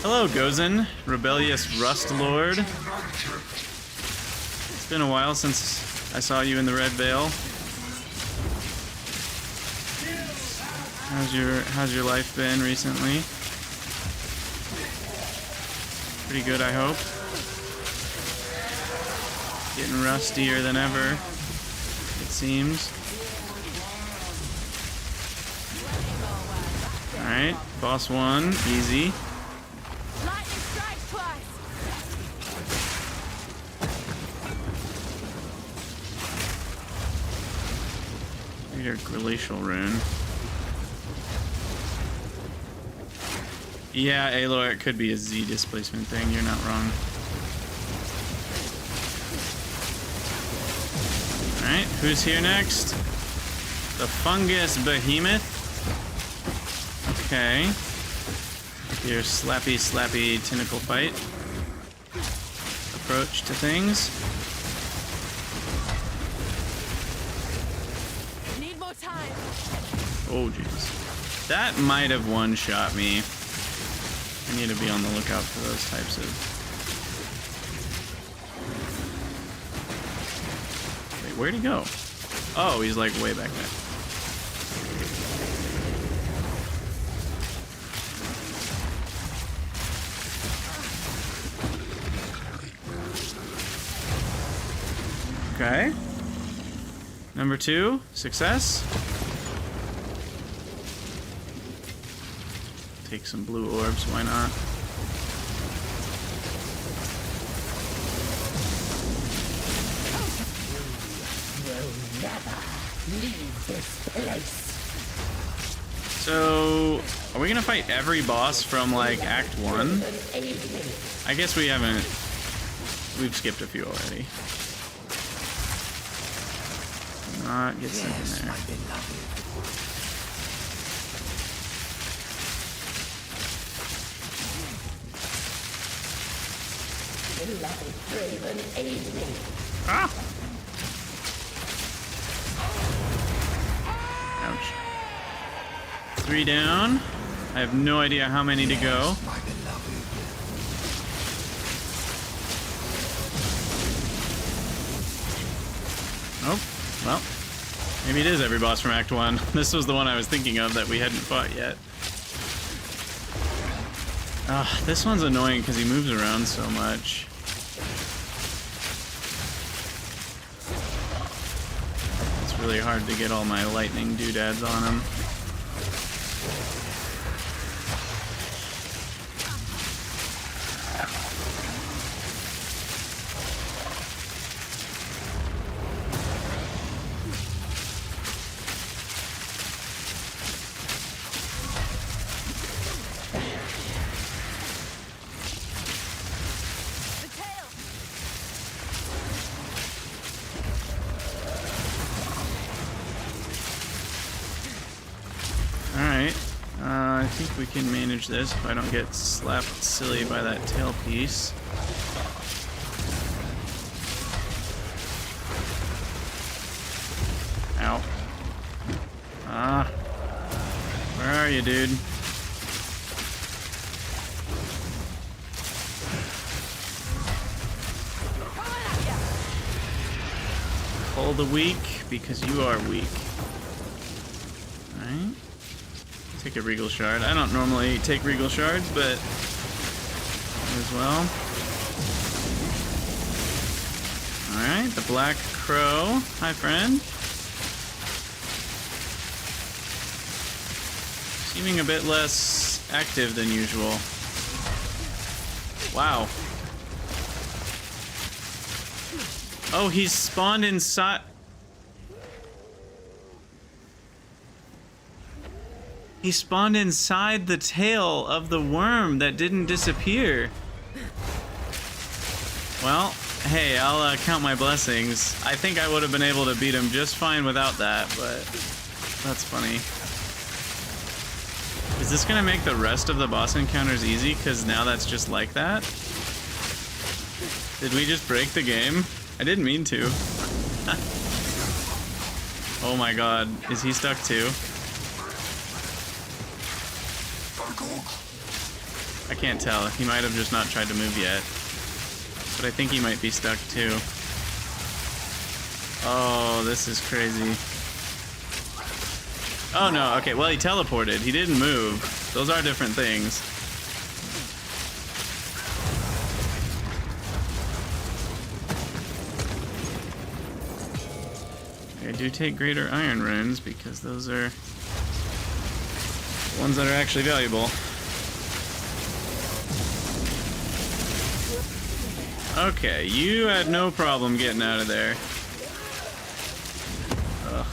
Hello, Gozen, rebellious Rust Lord. It's been a while since I saw you in the Red Veil. How's your life been recently? Pretty good, I hope. Getting rustier than ever, it seems. Alright, boss 1, easy. hear Glacial Rune. Yeah, Aloy, it could be a Z displacement thing. You're not wrong. Alright, who's here next? The Fungus Behemoth. Okay. Your slappy tentacle fight. Approach to things. Need more time. Oh, jeez. That might have one-shot me. I need to be on the lookout for those types of... Wait, where'd he go? Oh, he's like way back there. Okay. Number 2, success. Take some blue orbs, why not? So, are we gonna fight every boss from like Act 1? I guess we haven't. We've skipped a few already. Not get stuck in there. Ah! Ouch. 3 down. I have no idea how many to go. Oh, well. Maybe it is every boss from Act 1. This was the one I was thinking of that we hadn't fought yet. Ah, this one's annoying because he moves around so much. It's really hard to get all my lightning doodads on him. I think we can manage this if I don't get slapped silly by that tail piece. Ow. Ah. Where are you, dude? Pull the weak because you are weak. Alright. Take a Regal Shard. I don't normally take Regal Shards, but as well. Alright, the Black Crow. Hi, friend. Seeming a bit less active than usual. Wow. Oh, he's spawned inside. He spawned inside the tail of the worm that didn't disappear. Well, hey, I'll count my blessings. I think I would have been able to beat him just fine without that, but that's funny. Is this gonna make the rest of the boss encounters easy? Because now that's just like that? Did we just break the game? I didn't mean to. Oh my god, is he stuck too? I can't tell. He might have just not tried to move yet. But I think he might be stuck too. Oh, this is crazy. Oh no, okay, well he teleported. He didn't move. Those are different things. I do take greater iron runes because those are ones that are actually valuable. Okay, you had no problem getting out of there. Ugh.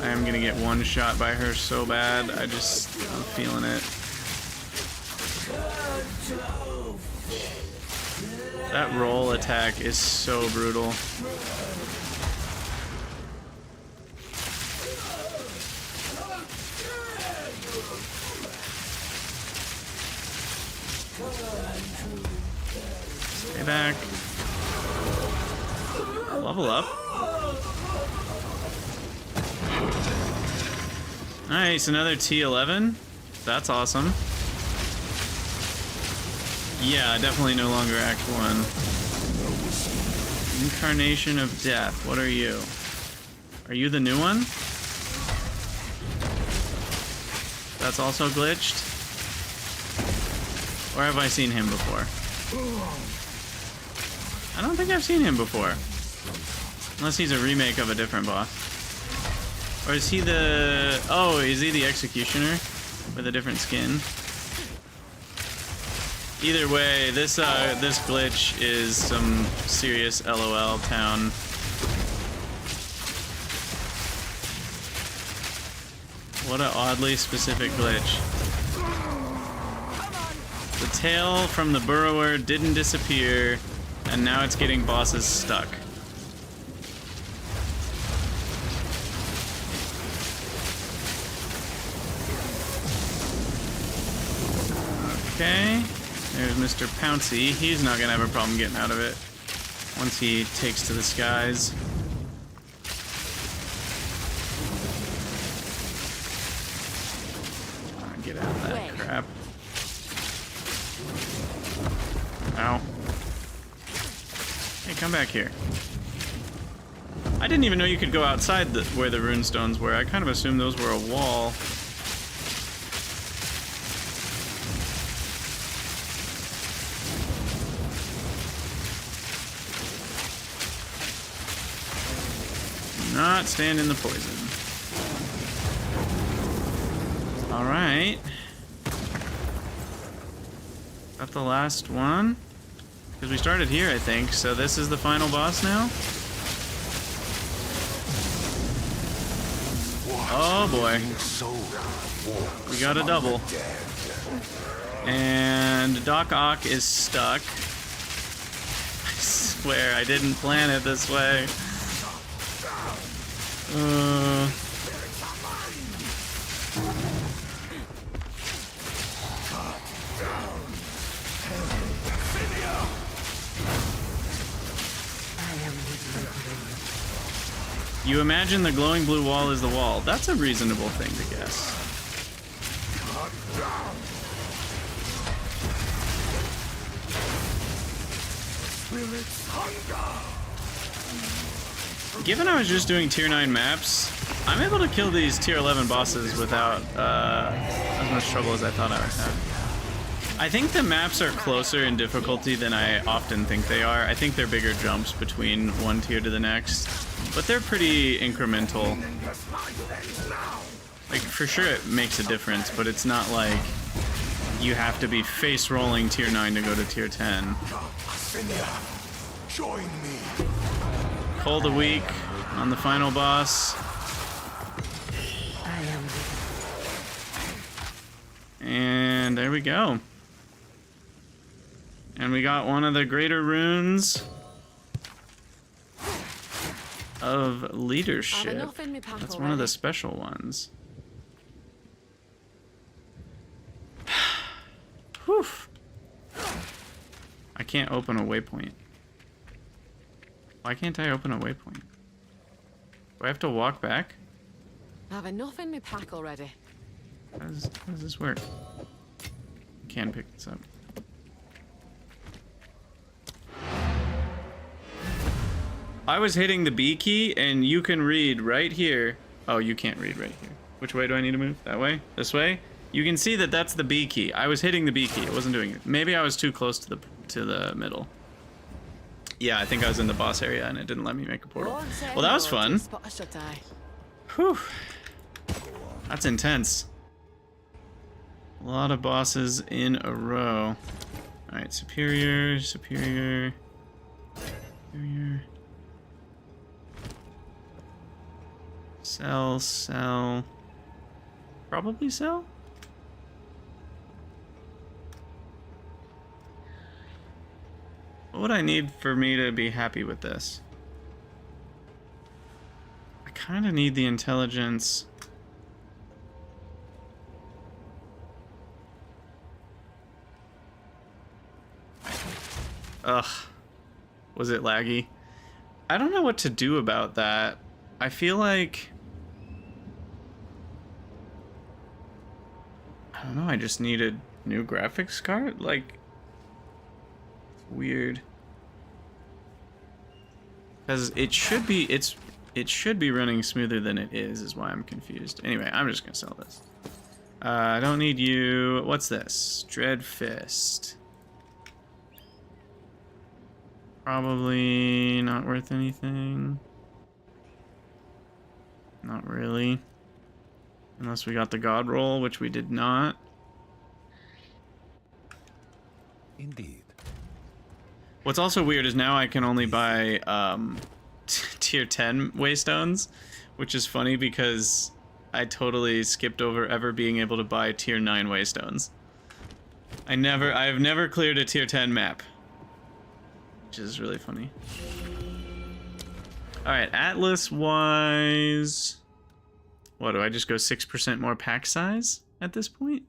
I am gonna get one shot by her so bad. I'm feeling it. That roll attack is so brutal. Stay back. Level up. Nice, another T11. That's awesome. Yeah, definitely no longer Act 1. Incarnation of Death. What are you? Are you the new one? That's also glitched? Or have I seen him before? I don't think I've seen him before. Unless he's a remake of a different boss. Or is he the... Oh, is he the Executioner? With a different skin? Either way, this glitch is some serious LOL town. What an oddly specific glitch. The tail from the burrower didn't disappear, and now it's getting bosses stuck. Okay. There's Mr. Pouncy. He's not gonna have a problem getting out of it once he takes to the skies. Get out of that crap. Ow. Hey, come back here. I didn't even know you could go outside where the runestones were. I kind of assumed those were a wall. Not stand in the poison. Alright. That's the last one? Because we started here, I think, so this is the final boss now? Oh boy. We got a double. And Doc Ock is stuck. I swear, I didn't plan it this way. You imagine the glowing blue wall is the wall. That's a reasonable thing to guess. Given I was just doing tier 9 maps, I'm able to kill these tier 11 bosses without as much trouble as I thought I would have. I think the maps are closer in difficulty than I often think they are. I think they're bigger jumps between one tier to the next, but they're pretty incremental. Like, for sure it makes a difference, but it's not like you have to be face rolling tier 9 to go to tier 10. Join me. Pull the weak on the final boss. And there we go. And we got one of the greater runes of leadership. That's one of the special ones. Whew. I can't open a waypoint. Why can't I open a waypoint? Do I have to walk back? I have enough in my pack already. How does this work? Can pick this up. I was hitting the B key, and you can read right here. Oh, you can't read right here. Which way do I need to move? That way? This way? You can see that that's the B key. I was hitting the B key. It wasn't doing it. Maybe I was too close to the middle. Yeah, I think I was in the boss area, and it didn't let me make a portal. Well, that was fun. Whew. That's intense. A lot of bosses in a row. Alright, superior, superior, superior. Sell, sell. Probably sell? What would I need for me to be happy with this? I kind of need the intelligence. Ugh. Was it laggy? I don't know what to do about that. I feel like... I don't know, I just need a new graphics card? Like... It's weird. Because it should be... It should be running smoother than it is why I'm confused. Anyway, I'm just gonna sell this. I don't need you... What's this? Dread Fist. Probably not worth anything. Not really. Unless we got the God roll, which we did not. Indeed. What's also weird is now I can only buy tier 10 waystones, which is funny because I totally skipped over ever being able to buy tier 9 waystones. I've never cleared a tier 10 map. Which is really funny. Alright, Atlas-wise... What, do I just go 6% more pack size at this point?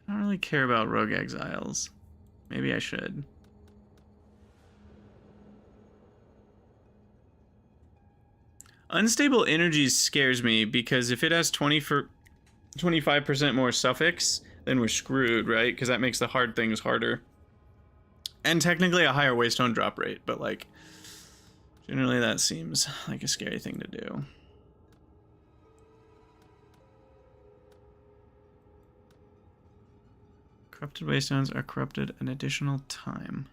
I don't really care about Rogue Exiles. Maybe I should. Unstable Energies scares me because if it has 25% more suffix, then we're screwed, right? Because that makes the hard things harder. And technically a higher waystone drop rate, but like, generally that seems like a scary thing to do. Corrupted waystones are corrupted an additional time.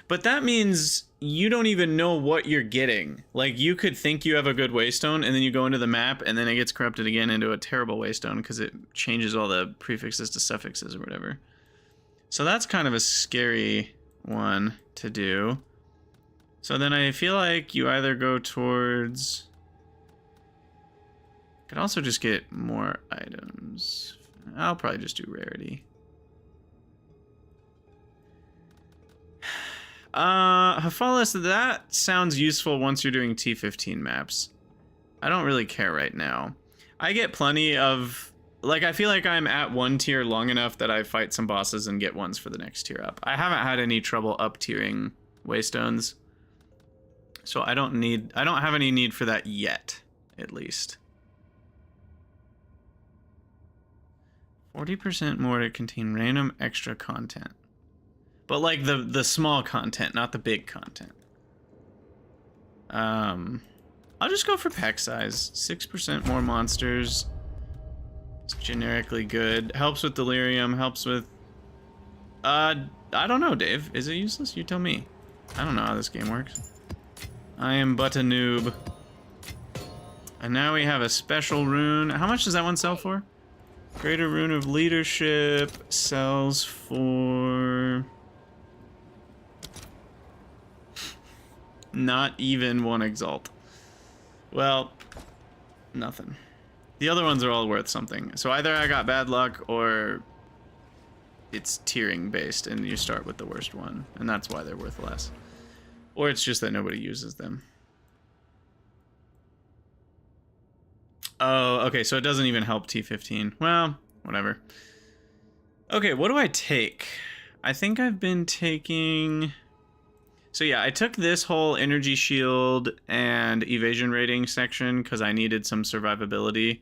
But that means you don't even know what you're getting. Like, you could think you have a good waystone, and then you go into the map, and then it gets corrupted again into a terrible waystone because it changes all the prefixes to suffixes or whatever. So that's kind of a scary one to do. So then I feel like you either go towards... Could also just get more items. I'll probably just do rarity. Hephalis, that sounds useful once you're doing T15 maps. I don't really care right now. I get plenty of... Like, I feel like I'm at one tier long enough that I fight some bosses and get ones for the next tier up. I haven't had any trouble up-tiering waystones. So I don't have any need for that yet, at least. 40% more to contain random extra content. But like the small content, not the big content. I'll just go for pack size. 6% more monsters. It's generically good. Helps with delirium, helps with... I don't know, Dave. Is it useless? You tell me. I don't know how this game works. I am but a noob. And now we have a special rune. How much does that one sell for? Greater Rune of Leadership sells for... Not even one Exalt. Well, nothing. The other ones are all worth something. So either I got bad luck or it's tiering based and you start with the worst one. And that's why they're worth less. Or it's just that nobody uses them. Oh, okay, so it doesn't even help T15. Well, whatever. Okay, what do I take? I think I've been taking... So yeah, I took this whole energy shield and evasion rating section because I needed some survivability.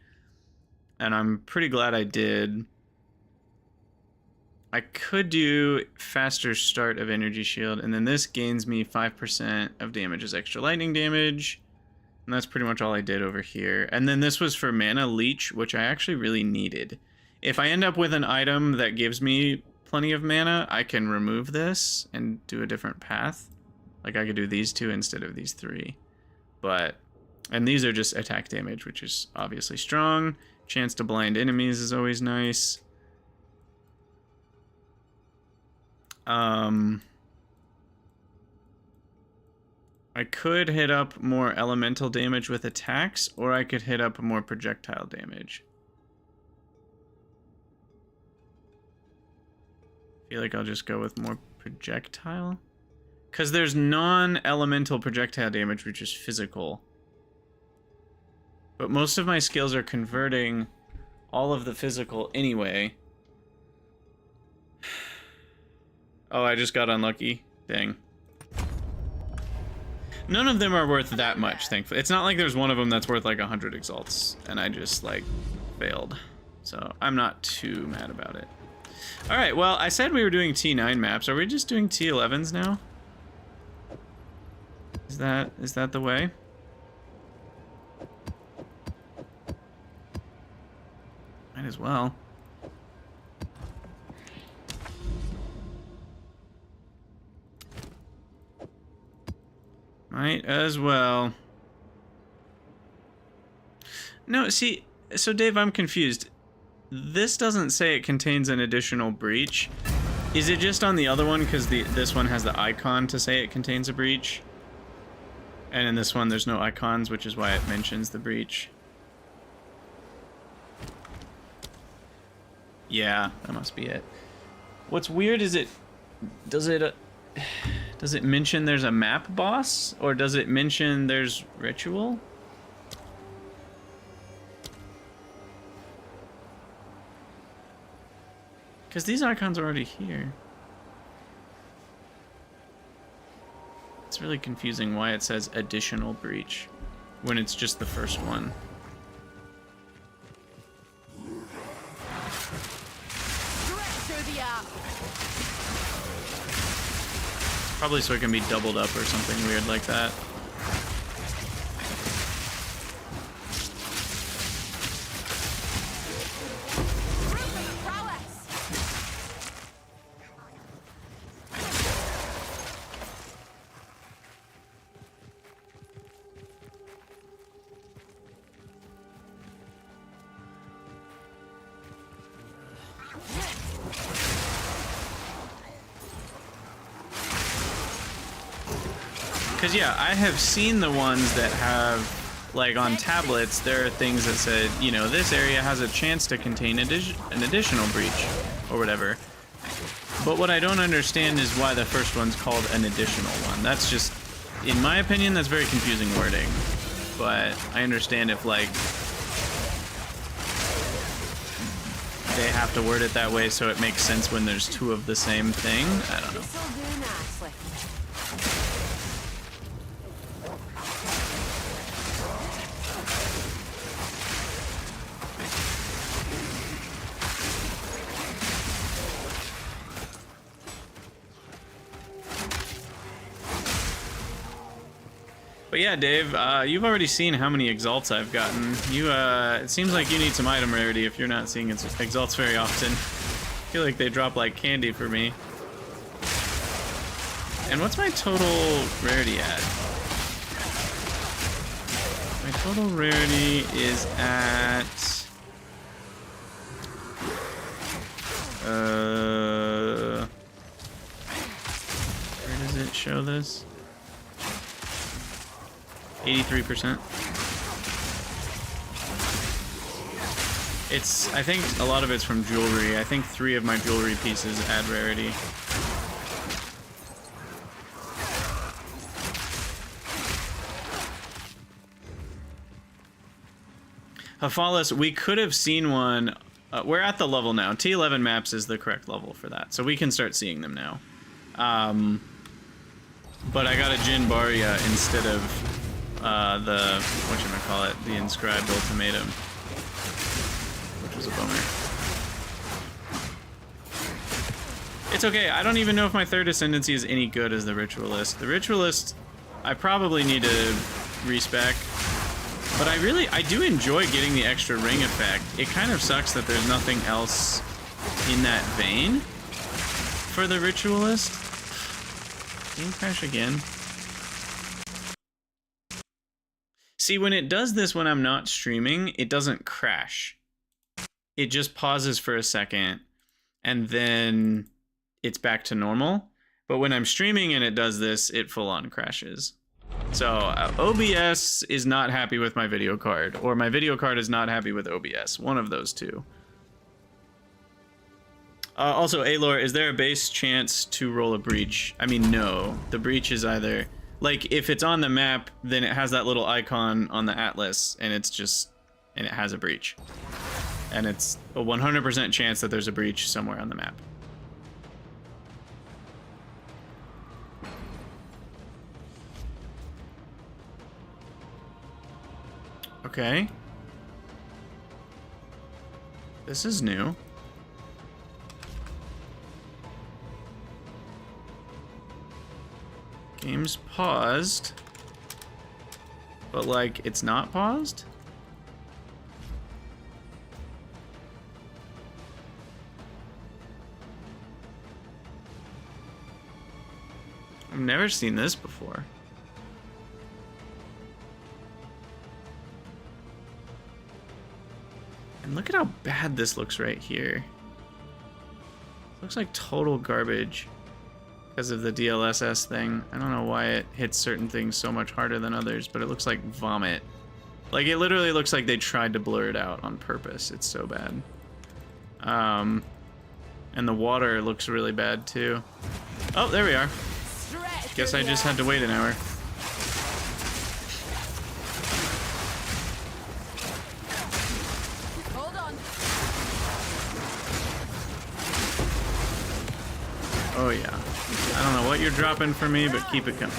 And I'm pretty glad I did. I could do faster start of energy shield, and then this gains me 5% of damage as extra lightning damage. And that's pretty much all I did over here. And then this was for mana leech, which I actually really needed. If I end up with an item that gives me plenty of mana, I can remove this and do a different path. Like I could do these two instead of these three. But, and these are just attack damage, which is obviously strong. Chance to blind enemies is always nice. I could hit up more elemental damage with attacks, or I could hit up more projectile damage. I feel like I'll just go with more projectile. Because there's non-elemental projectile damage, which is physical. But most of my skills are converting all of the physical anyway. Oh, I just got unlucky. Dang. None of them are worth that much, thankfully. It's not like there's one of them that's worth like 100 exalts, and I just like failed. So I'm not too mad about it. All right, well, I said we were doing T9 maps. Are we just doing T11s now? Is that the way? Might as well. Might as well. No, see, so Dave, I'm confused. This doesn't say it contains an additional breach. Is it just on the other one because this one has the icon to say it contains a breach? And in this one there's no icons, which is why it mentions the breach. Yeah, that must be it. What's weird is does it mention there's a map boss, or does it mention there's ritual? Because these icons are already here. It's really confusing why it says additional breach when it's just the first one. Probably so it can be doubled up or something weird like that. Because, yeah, I have seen the ones that have, like, on tablets, there are things that said, you know, this area has a chance to contain an additional breach, or whatever. But what I don't understand is why the first one's called an additional one. That's just, in my opinion, that's very confusing wording. But I understand if, like, they have to word it that way so it makes sense when there's two of the same thing. I don't know. But yeah, Dave, you've already seen how many exalts I've gotten. It seems like you need some item rarity if you're not seeing exalts very often. I feel like they drop like candy for me. And what's my total rarity at? My total rarity is at... where does it show this? 83%. I think a lot of it's from jewelry. I think 3 of my jewelry pieces add rarity. Hephalis, we could have seen one. We're at the level now. T11 maps is the correct level for that, so we can start seeing them now. But I got a Jin Barya instead of the, whatchamacallit, the inscribed ultimatum, which was a bummer. It's okay, I don't even know if my third ascendancy is any good as the ritualist. The ritualist, I probably need to respec, but I do enjoy getting the extra ring effect. It kind of sucks that there's nothing else in that vein for the ritualist. Game crash again. See, when it does this when I'm not streaming, it doesn't crash. It just pauses for a second, and then it's back to normal. But when I'm streaming and it does this, it full on crashes. So OBS is not happy with my video card, or my video card is not happy with OBS. One of those two. Also, Alor, is there a base chance to roll a breach? I mean, no. The breach is either... Like, if it's on the map, then it has that little icon on the atlas, and it's just... And it has a breach. And it's a 100% chance that there's a breach somewhere on the map. Okay. This is new. Game's paused. But, like, it's not paused? I've never seen this before. And look at how bad this looks right here. Looks like total garbage because of the DLSS thing. I don't know why it hits certain things so much harder than others, but it looks like vomit. Like, it literally looks like they tried to blur it out on purpose. It's so bad. And the water looks really bad too. Oh, there we are. Guess I just had to wait an hour. Hold on. Oh yeah. I don't know what you're dropping for me, but keep it coming.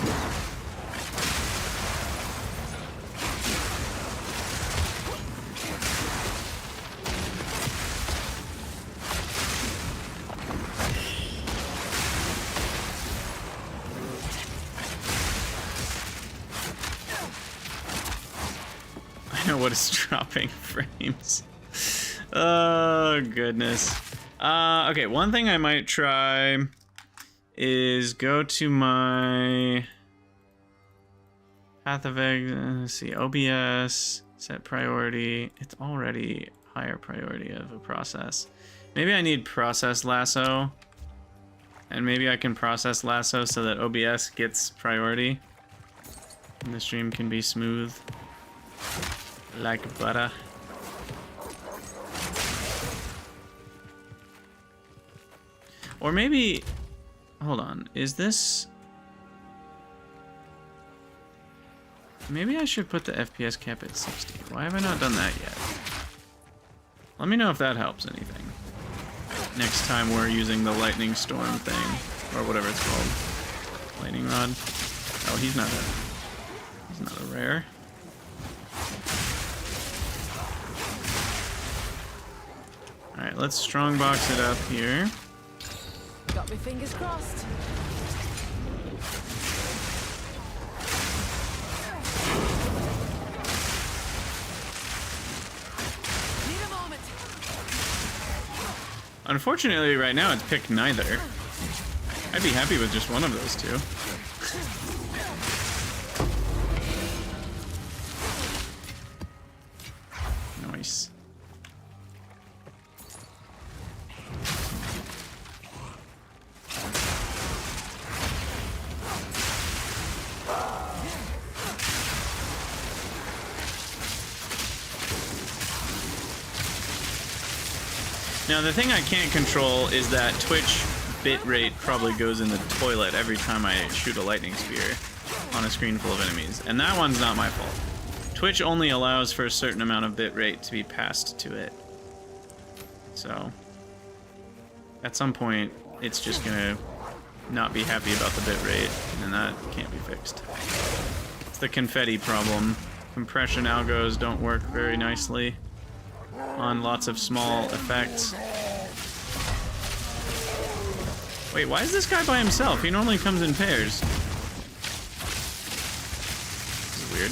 I know what is dropping frames. Oh goodness. Okay, one thing I might try is go to my path of let's see, OBS, set priority. It's already higher priority of a process. Maybe I need process lasso, and maybe I can process lasso so that OBS gets priority and the stream can be smooth like butter. Or maybe, hold on, is this... Maybe I should put the FPS cap at 60. Why have I not done that yet? Let me know if that helps anything. Next time we're using the lightning storm thing, or whatever it's called. Lightning rod. Oh, he's not a rare. Alright, let's strongbox it up here. Got my fingers crossed. Need a moment. Unfortunately, right now it's picked neither. I'd be happy with just one of those two. Nice. Now the thing I can't control is that Twitch bitrate probably goes in the toilet every time I shoot a lightning spear on a screen full of enemies, and that one's not my fault. Twitch only allows for a certain amount of bitrate to be passed to it. So, at some point, it's just gonna not be happy about the bitrate, and that can't be fixed. It's the confetti problem. Compression algos don't work very nicely on lots of small effects. Wait, why is this guy by himself? He normally comes in pairs. This is weird.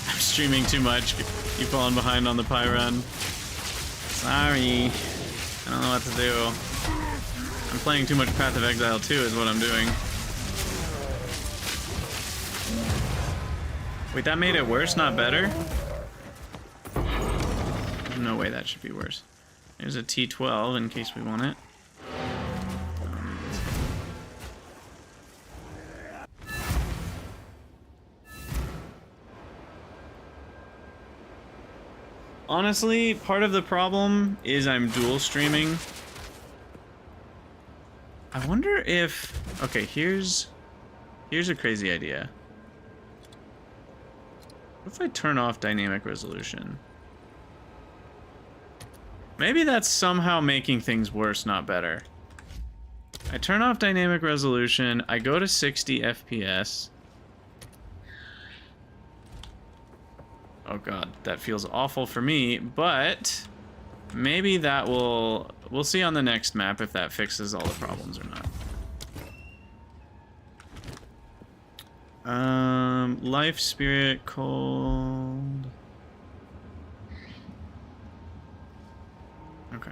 I'm streaming too much. Keep falling behind on the pie run. Sorry. I don't know what to do. I'm playing too much Path of Exile 2 is what I'm doing. Wait, that made it worse, not better? There's no way that should be worse. There's a T12 in case we want it. Honestly, part of the problem is I'm dual streaming. I wonder if... Okay, here's a crazy idea. What if I turn off dynamic resolution? Maybe that's somehow making things worse, not better. I turn off dynamic resolution, I go to 60 FPS. Oh god, that feels awful for me, but maybe that will... We'll see on the next map if that fixes all the problems or not. Life, spirit, cold... Okay.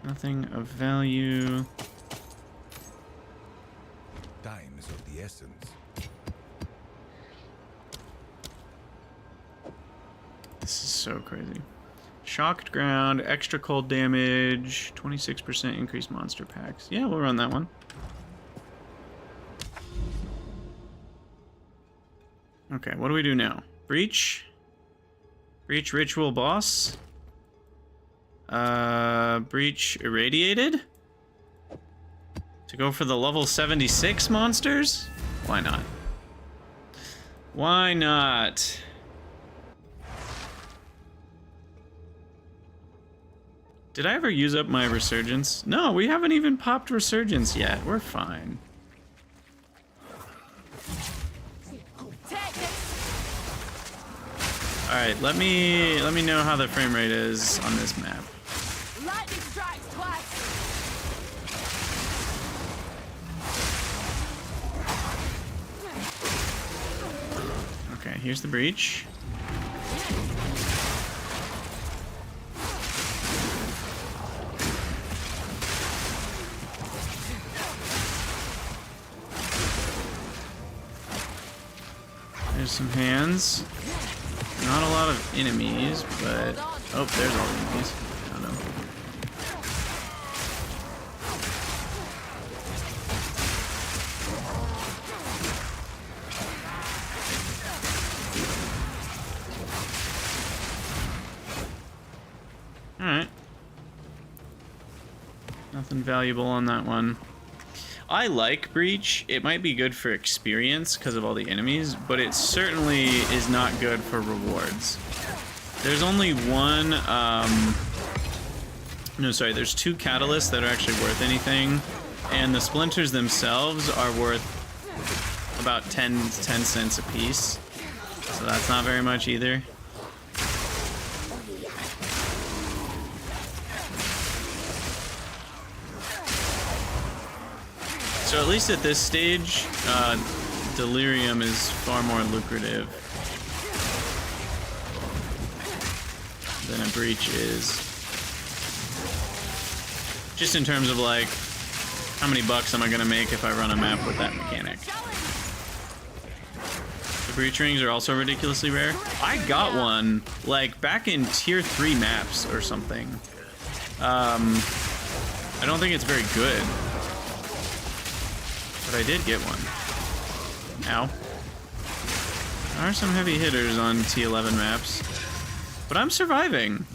Nothing of value. Time is of the essence. This is so crazy. Shocked ground, extra cold damage, 26% increased monster packs. Yeah, we'll run that one. Okay, what do we do now? Breach? Breach ritual boss? Breach irradiated? To go for the level 76 monsters? Why not? Why not? Did I ever use up my resurgence? No, we haven't even popped resurgence yet. We're fine. All right, let me know how the frame rate is on this map. Lightning strikes twice. Okay, here's the breach. There's some hands. Not a lot of enemies, but... Oh, there's all the enemies. Found them. Alright. Nothing valuable on that one. I like Breach. It might be good for experience because of all the enemies, but it certainly is not good for rewards. There's only one, no, sorry, there's 2 catalysts that are actually worth anything, and the splinters themselves are worth about 10 cents a piece, so that's not very much either. So at least at this stage, Delirium is far more lucrative than a Breach is. Just in terms of like, how many bucks am I gonna make if I run a map with that mechanic? The Breach rings are also ridiculously rare. I got one, like, back in tier 3 maps or something. I don't think it's very good. But I did get one. Ow. There are some heavy hitters on T11 maps. But I'm surviving.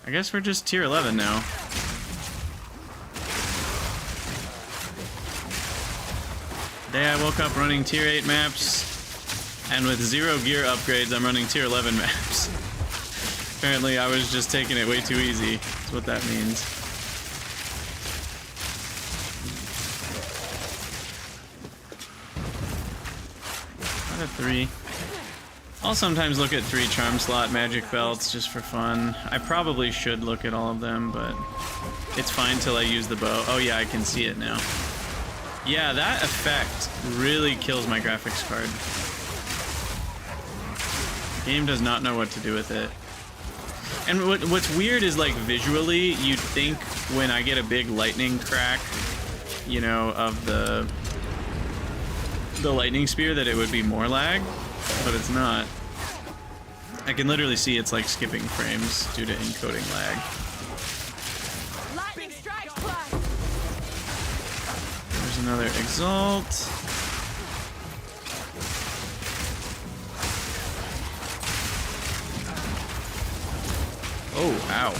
I guess we're just tier 11 now. Today I woke up running tier 8 maps. And with 0 gear upgrades, I'm running tier 11 maps. Apparently I was just taking it way too easy. That's what that means. Out of 3. I'll sometimes look at 3 charm slot magic belts just for fun. I probably should look at all of them, but it's fine till I use the bow. Oh yeah, I can see it now. Yeah, that effect really kills my graphics card. The game does not know what to do with it. And what's weird is, like, visually, you'd think when I get a big lightning crack, you know, of the lightning spear, that it would be more lag, but it's not. I can literally see it's like skipping frames due to encoding lag. Lightning strike plus. There's another Exalt. Oh, ow.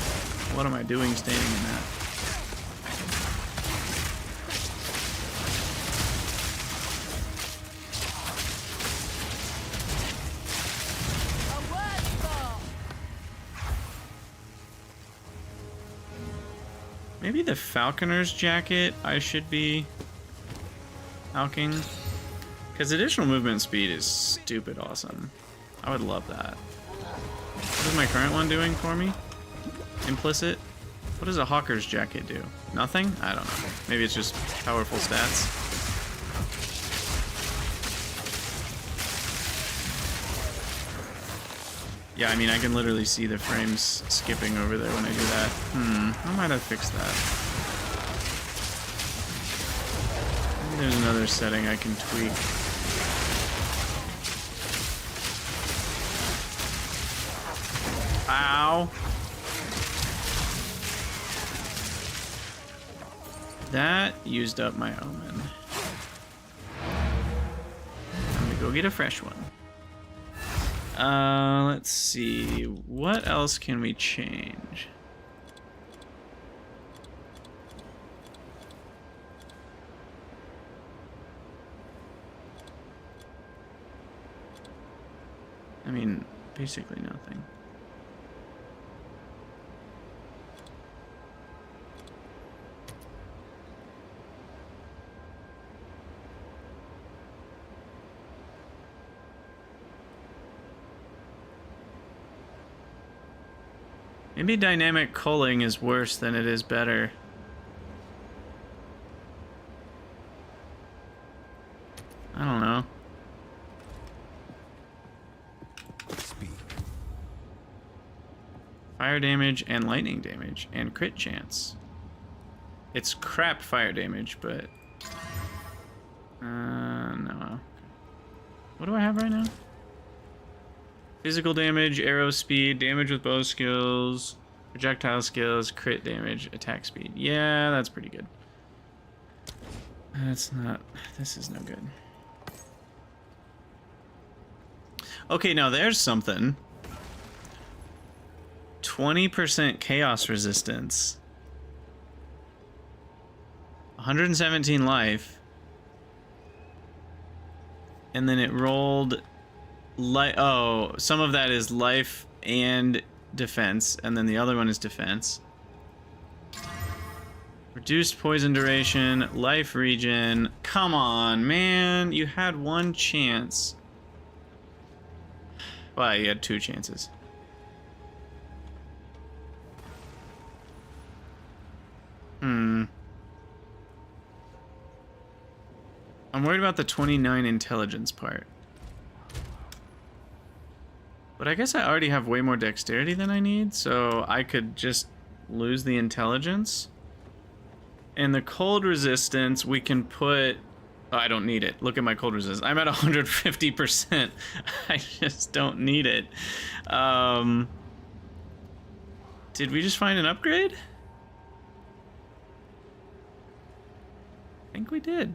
What am I doing standing in that? A word for. Maybe the Falconer's Jacket I should be falcing. Because additional movement speed is stupid awesome. I would love that. What is my current one doing for me? Implicit? What does a Hawker's Jacket do? Nothing? I don't know. Maybe it's just powerful stats. Yeah, I mean, I can literally see the frames skipping over there when I do that. I might have fixed that. Maybe there's another setting I can tweak. Ow. That used up my omen. I'm gonna go get a fresh one. Let's see. What else can we change? I mean, basically nothing. Maybe dynamic culling is worse than it is better. I don't know. Speak. Fire damage and lightning damage and crit chance. It's crap fire damage, but no. What do I have right now? Physical damage, arrow speed, damage with bow skills, projectile skills, crit damage, attack speed. Yeah, that's pretty good. That's not... This is no good. Okay, now there's something. 20% chaos resistance. 117 life. And then it rolled... Oh, some of that is life and defense, and then the other one is defense. Reduced poison duration, life regen. Come on, man. You had one chance. Well, you had two chances. I'm worried about the 29 intelligence part. But I guess I already have way more dexterity than I need, so I could just lose the intelligence. And the cold resistance, we can put... Oh, I don't need it. Look at my cold resistance. I'm at 150%. I just don't need it. Did we just find an upgrade? I think we did.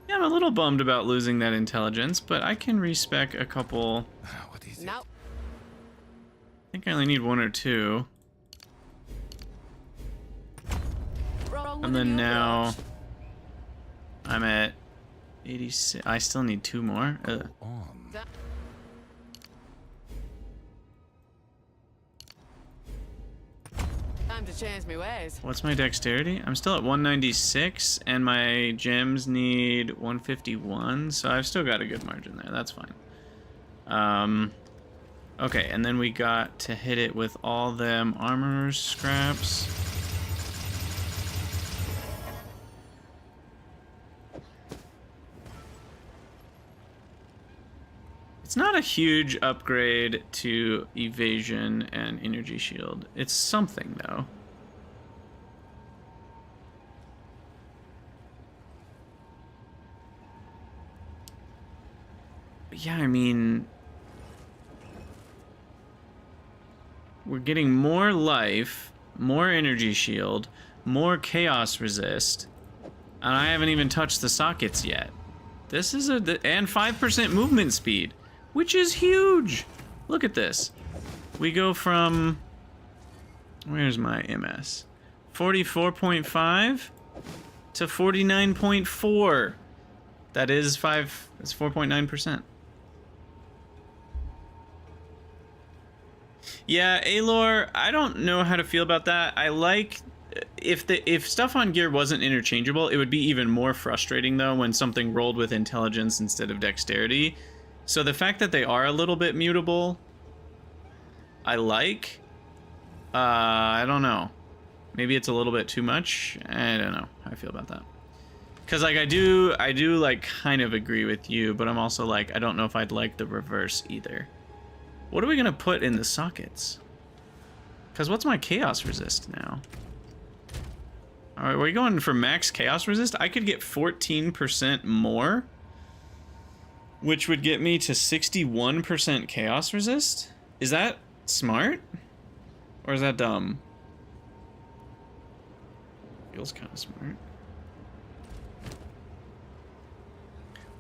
Yeah, I'm a little bummed about losing that intelligence, but I can respec a couple. What is it? Nope. I think I only need one or two. And then now I'm at 86. I still need two more. On. Time to change my ways. What's my dexterity? I'm still at 196, and my gems need 151, so I've still got a good margin there. That's fine. Okay, and then we got to hit it with all them armor scraps. It's not a huge upgrade to evasion and energy shield. It's something, though. But yeah, I mean, we're getting more life, more energy shield, more chaos resist, and I haven't even touched the sockets yet. This is and 5% movement speed, which is huge. Look at this. We go from, where's my MS? 44.5 to 49.4. That is that's 4.9%. Yeah, Alor, I don't know how to feel about that. I like if stuff on gear wasn't interchangeable, it would be even more frustrating though when something rolled with intelligence instead of dexterity. So the fact that they are a little bit mutable, I like. I don't know. Maybe it's a little bit too much. I don't know how I feel about that. Cause like I do like kind of agree with you, but I'm also like I don't know if I'd like the reverse either. What are we gonna put in the sockets? Cause what's my chaos resist now? All right, we're going for max chaos resist. I could get 14% more, which would get me to 61% chaos resist. Is that smart? Or is that dumb? Feels kind of smart.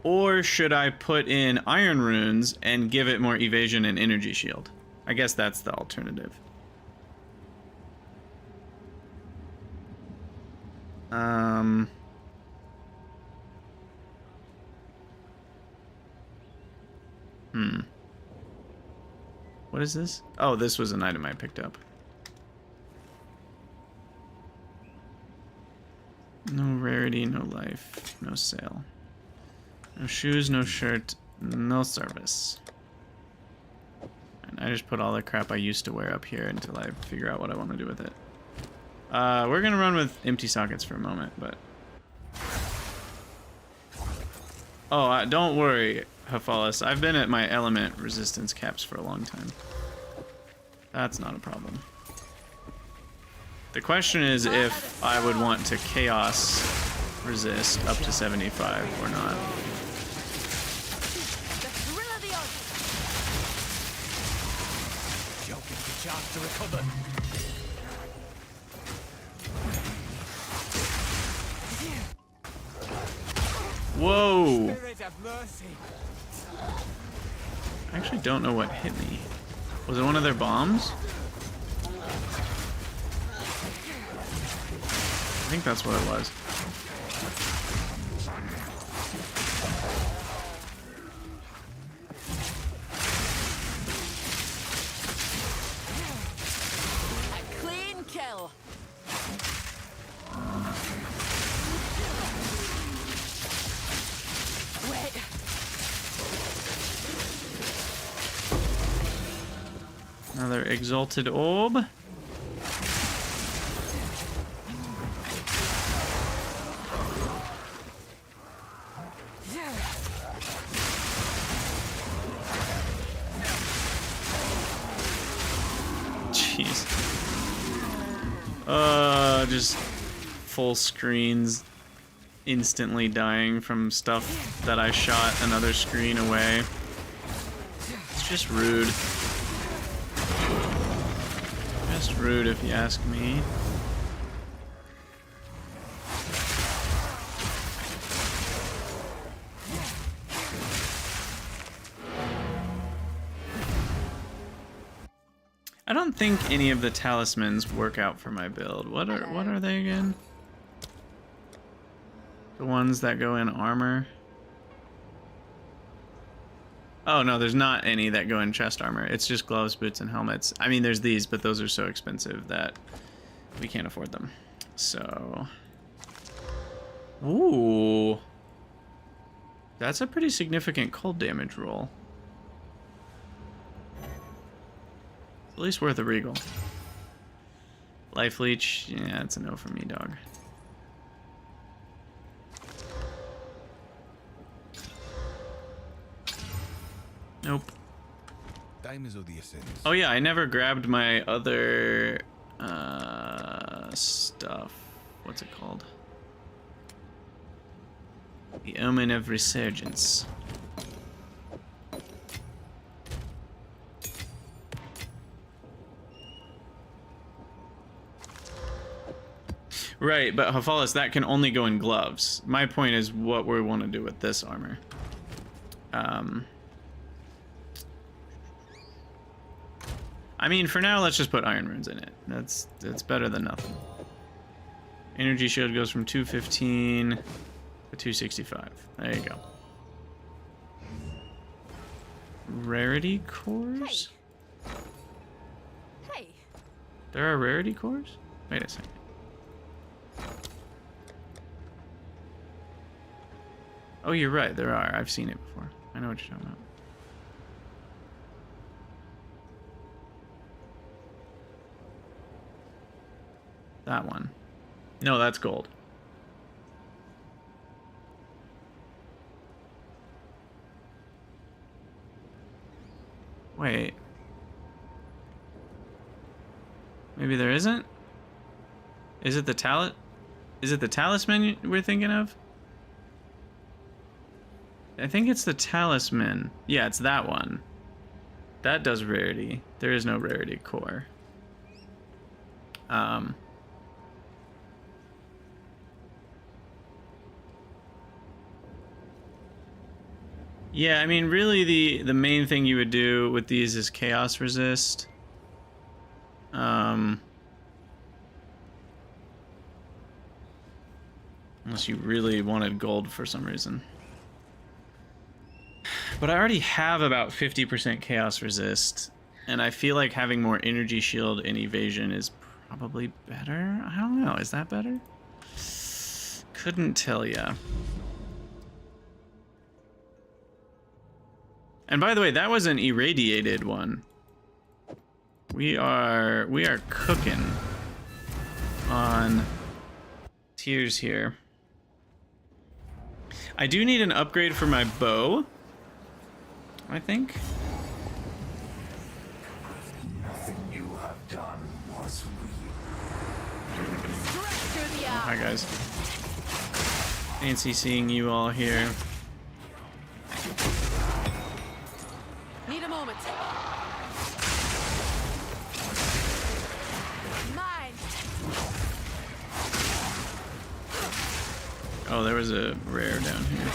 Or should I put in iron runes and give it more evasion and energy shield? I guess that's the alternative. What is this? Oh, this was an item I picked up. No rarity, no life, no sale. No shoes, no shirt, no service. And I just put all the crap I used to wear up here until I figure out what I want to do with it. We're gonna run with empty sockets for a moment, but... Oh, don't worry, Hephalis. I've been at my element resistance caps for a long time. That's not a problem. The question is if I would want to chaos resist up to 75 or not. Chance to recover. Whoa! Spirit of mercy. I actually don't know what hit me. Was it one of their bombs? I think that's what it was. A clean kill. Wait. Another exalted orb. Jeez. Just full screens instantly dying from stuff that I shot another screen away. It's just rude. Just rude if you ask me. I don't think any of the talismans work out for my build. What are they again? The ones that go in armor? Oh no, there's not any that go in chest armor. It's just gloves, boots, and helmets. I mean, there's these, but those are so expensive that we can't afford them. So... Ooh. That's a pretty significant cold damage roll. At least worth a regal. Life leech, yeah, it's a no for me, dog. Nope. Time is of the essence. Oh yeah, I never grabbed my other stuff. What's it called? The Omen of Resurgence. Right, but Hephalis, that can only go in gloves. My point is what we want to do with this armor. I mean, for now, let's just put iron runes in it. That's better than nothing. Energy shield goes from 215 to 265. There you go. Rarity cores? Hey. There are rarity cores? Wait a second. Oh, you're right. There are. I've seen it before. I know what you're talking about. That one. No, that's gold. Wait. Maybe there isn't? Is it the talisman we're thinking of? I think it's the talisman. Yeah, it's that one. That does rarity. There is no rarity core. Yeah, I mean, really the main thing you would do with these is chaos resist. Unless you really wanted gold for some reason. But I already have about 50% chaos resist, and I feel like having more energy shield and evasion is probably better. I don't know, is that better? Couldn't tell ya. And by the way, that was an irradiated one. We are cooking on tiers here. I do need an upgrade for my bow, I think. Nothing you have done was Hi guys. Fancy seeing you all here. Need a moment. Mine. Oh, there was a rare down here.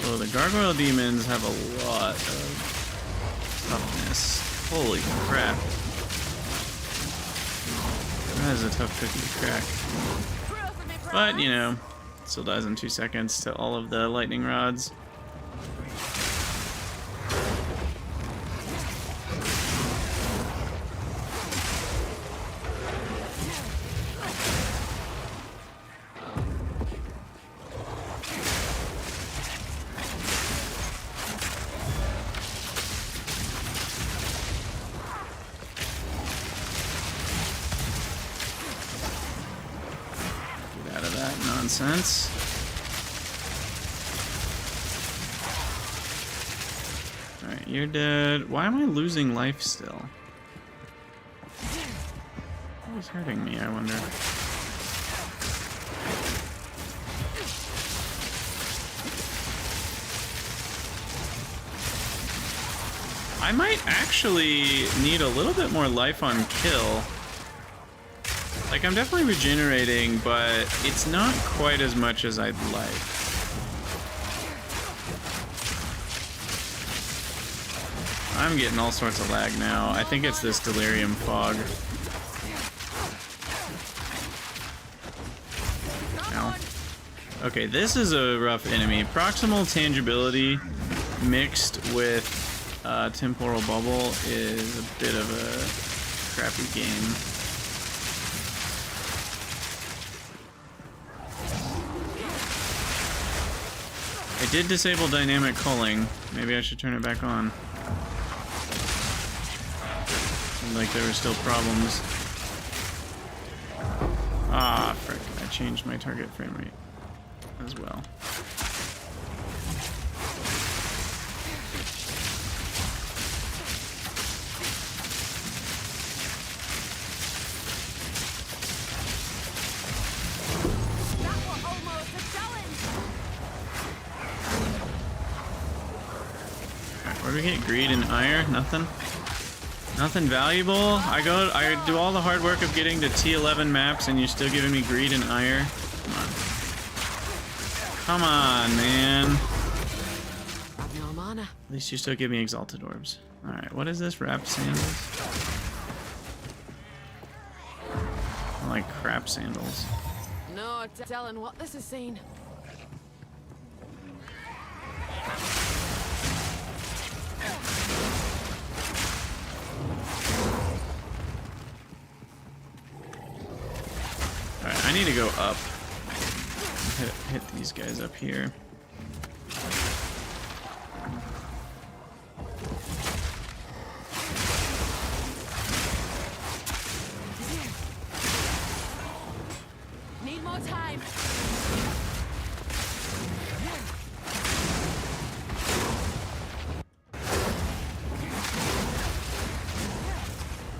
Oh, the gargoyle demons have a lot of toughness. Holy crap. That is a tough cookie to crack. But, you know, still dies in 2 seconds to all of the lightning rods. Get out of that nonsense. Alright, you're dead. Why am I losing life still? What was hurting me, I wonder? I might actually need a little bit more life on kill. Like, I'm definitely regenerating, but it's not quite as much as I'd like. I'm getting all sorts of lag now. I think it's this delirium fog. Ow. Okay, this is a rough enemy. Proximal tangibility mixed with temporal bubble is a bit of a crappy game. I did disable dynamic culling. Maybe I should turn it back on. Seemed like there were still problems. Ah, frick. I changed my target frame rate as well. Where do we get greed and ire? Nothing. Nothing valuable. I do all the hard work of getting to T11 maps, and you're still giving me greed and ire. Come on, man. I've no mana. At least you still give me exalted orbs. All right, what is this? Wrapped sandals. I like crap sandals. No telling what this has seen. Alright, I need to go up. Hit these guys up here. Need more time.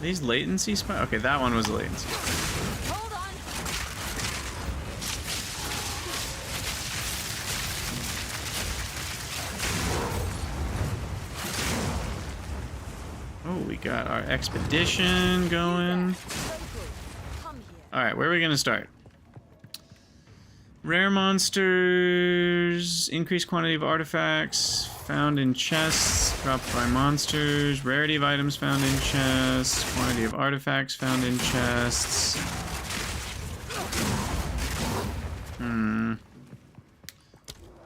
These latency spikes? Okay, that one was a latency spike. Hold on. Oh, we got our expedition going. Alright, where are we gonna start? Rare monsters, increased quantity of artifacts found in chests, dropped by monsters, rarity of items found in chests, quantity of artifacts found in chests.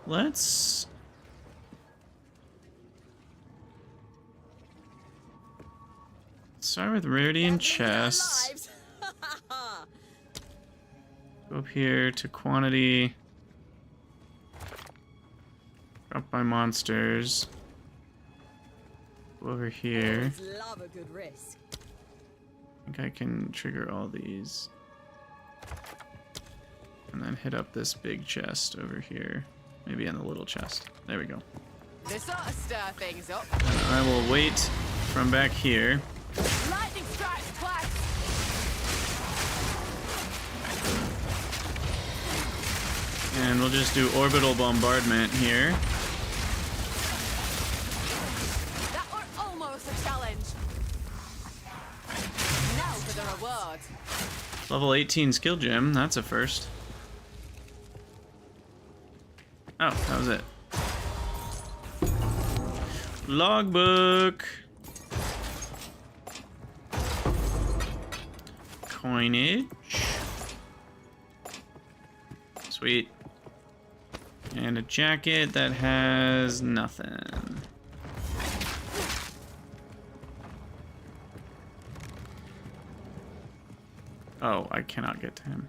Let's start with rarity in chests. Go up here to quantity. Dropped by monsters. Go over here. Love a good risk. I think I can trigger all these. And then hit up this big chest over here. Maybe in the little chest. There we go. This ought to stir things up. I will wait from back here. Lightning strikes twice. And we'll just do orbital bombardment here. That were almost a challenge. Now for the reward. Level 18 skill gem. That's a first. Oh, that was it. Logbook. Coinage. Sweet. And a jacket that has nothing. Oh, I cannot get to him.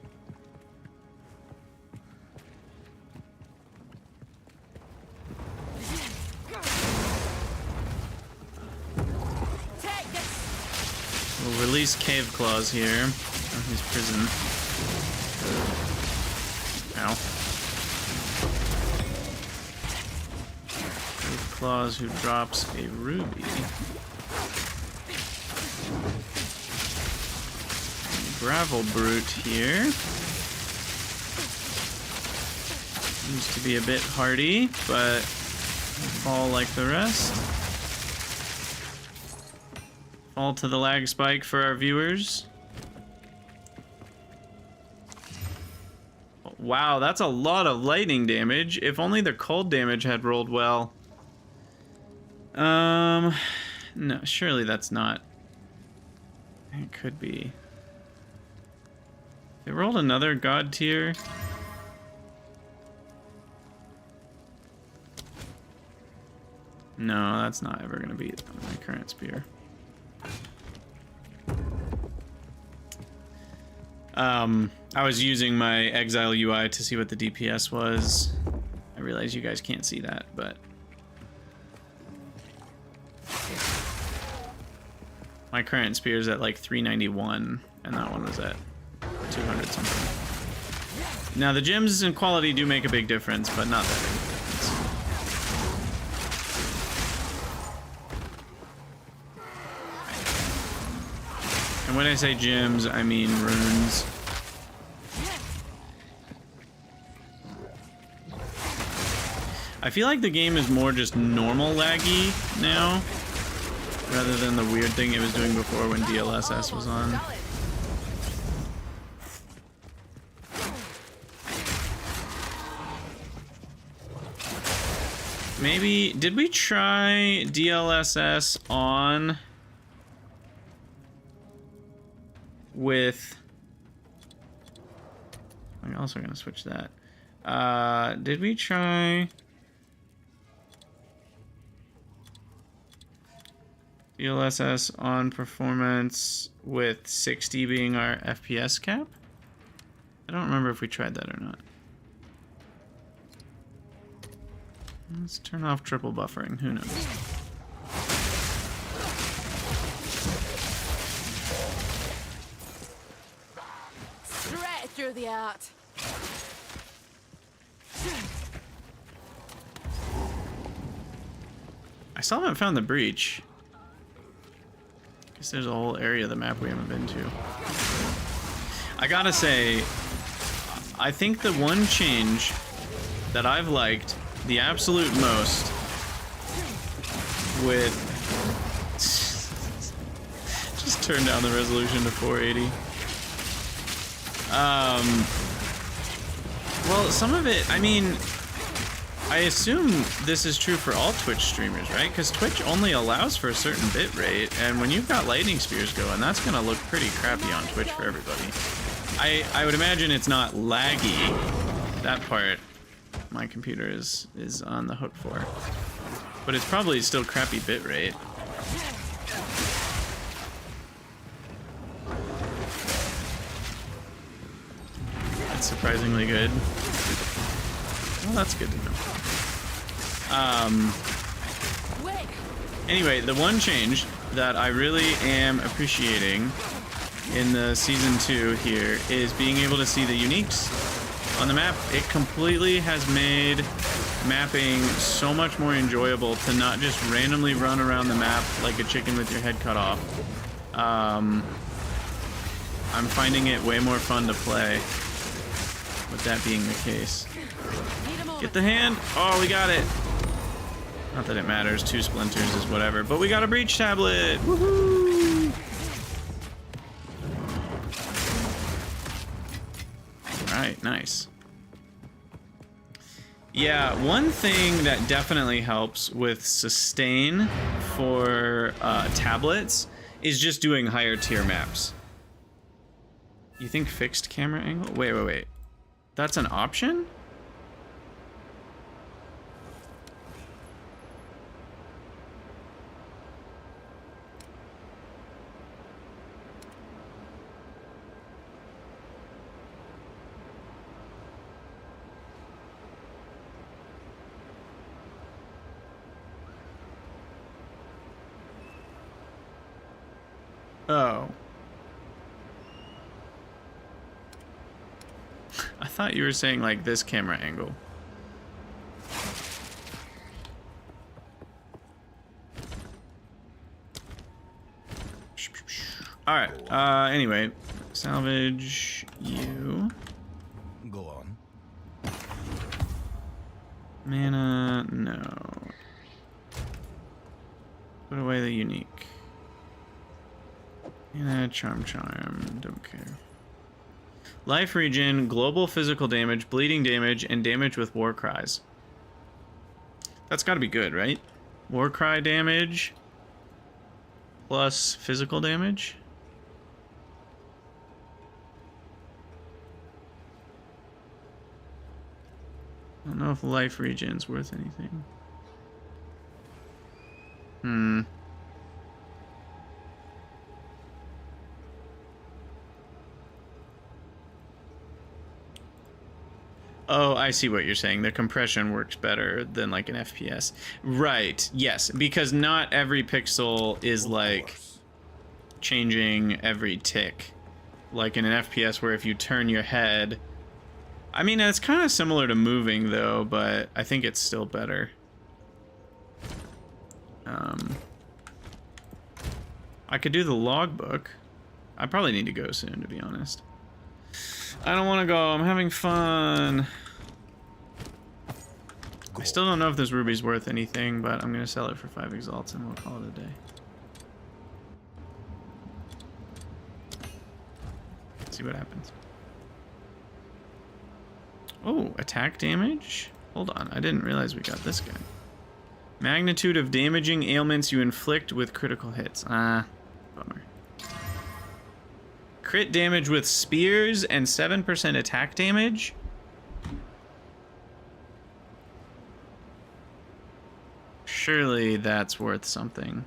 Take this. We'll release Cave Claws here from his prison. Ow. Cave Claws who drops a ruby. Gravel Brute here. Seems to be a bit hardy, but fall like the rest. Fall to the lag spike for our viewers. Wow, that's a lot of lightning damage. If only the cold damage had rolled well. No, surely that's not. It could be. They rolled another god tier. No, that's not ever gonna beat my current spear. I was using my Exile UI to see what the DPS was. I realize you guys can't see that, but my current spear is at like 391, and that one was at 200 something. Now the gems and quality do make a big difference, but not that big a difference. And when I say gems, I mean runes. I feel like the game is more just normal laggy now, rather than the weird thing it was doing before when DLSS was on. Maybe, did we try DLSS on with, I'm also gonna switch that. Did we try DLSS on performance with 60 being our FPS cap? I don't remember if we tried that or not. Let's turn off triple buffering, who knows? Straight through the art. I still haven't found the breach. Guess there's a whole area of the map we haven't been to. I gotta say, I think the one change that I've liked the absolute most with just turn down the resolution to 480. Well, some of it, I mean, I assume this is true for all Twitch streamers, right? Because Twitch only allows for a certain bit rate, and when you've got lightning spears going, that's gonna look pretty crappy on Twitch for everybody. I would imagine it's not laggy. That part my computer is on the hook for. But it's probably still crappy bit rate. It's surprisingly good. Well, that's good to know. Anyway, the one change that I really am appreciating in the Season 2 here is being able to see the uniques on the map. It completely has made mapping so much more enjoyable to not just randomly run around the map like a chicken with your head cut off. I'm finding it way more fun to play with that being the case. Get the hand! Oh, we got it! Not that it matters, 2 splinters is whatever, but we got a breach tablet! Woohoo! Alright, nice. Yeah, one thing that definitely helps with sustain for tablets is just doing higher tier maps. You think fixed camera angle? Wait. That's an option? Oh. I thought you were saying like this camera angle. Alright, anyway. Salvage you. Go on. Mana, no. Put away the unique. Charm, don't care. Life regen, global physical damage, bleeding damage, and damage with war cries. That's gotta be good, right? War cry damage plus physical damage. I don't know if life regen's worth anything. Oh, I see what you're saying. The compression works better than like an FPS. Right, yes, because not every pixel is like changing every tick. Like in an FPS where if you turn your head... I mean, it's kind of similar to moving though, but I think it's still better. I could do the logbook. I probably need to go soon, to be honest. I don't want to go. I'm having fun. I still don't know if this ruby's worth anything, but I'm gonna sell it for 5 exalts and we'll call it a day. Let's see what happens. Oh, attack damage? Hold on, I didn't realize we got this guy. Magnitude of damaging ailments you inflict with critical hits. Ah, bummer. Crit damage with spears and 7% attack damage? Surely that's worth something.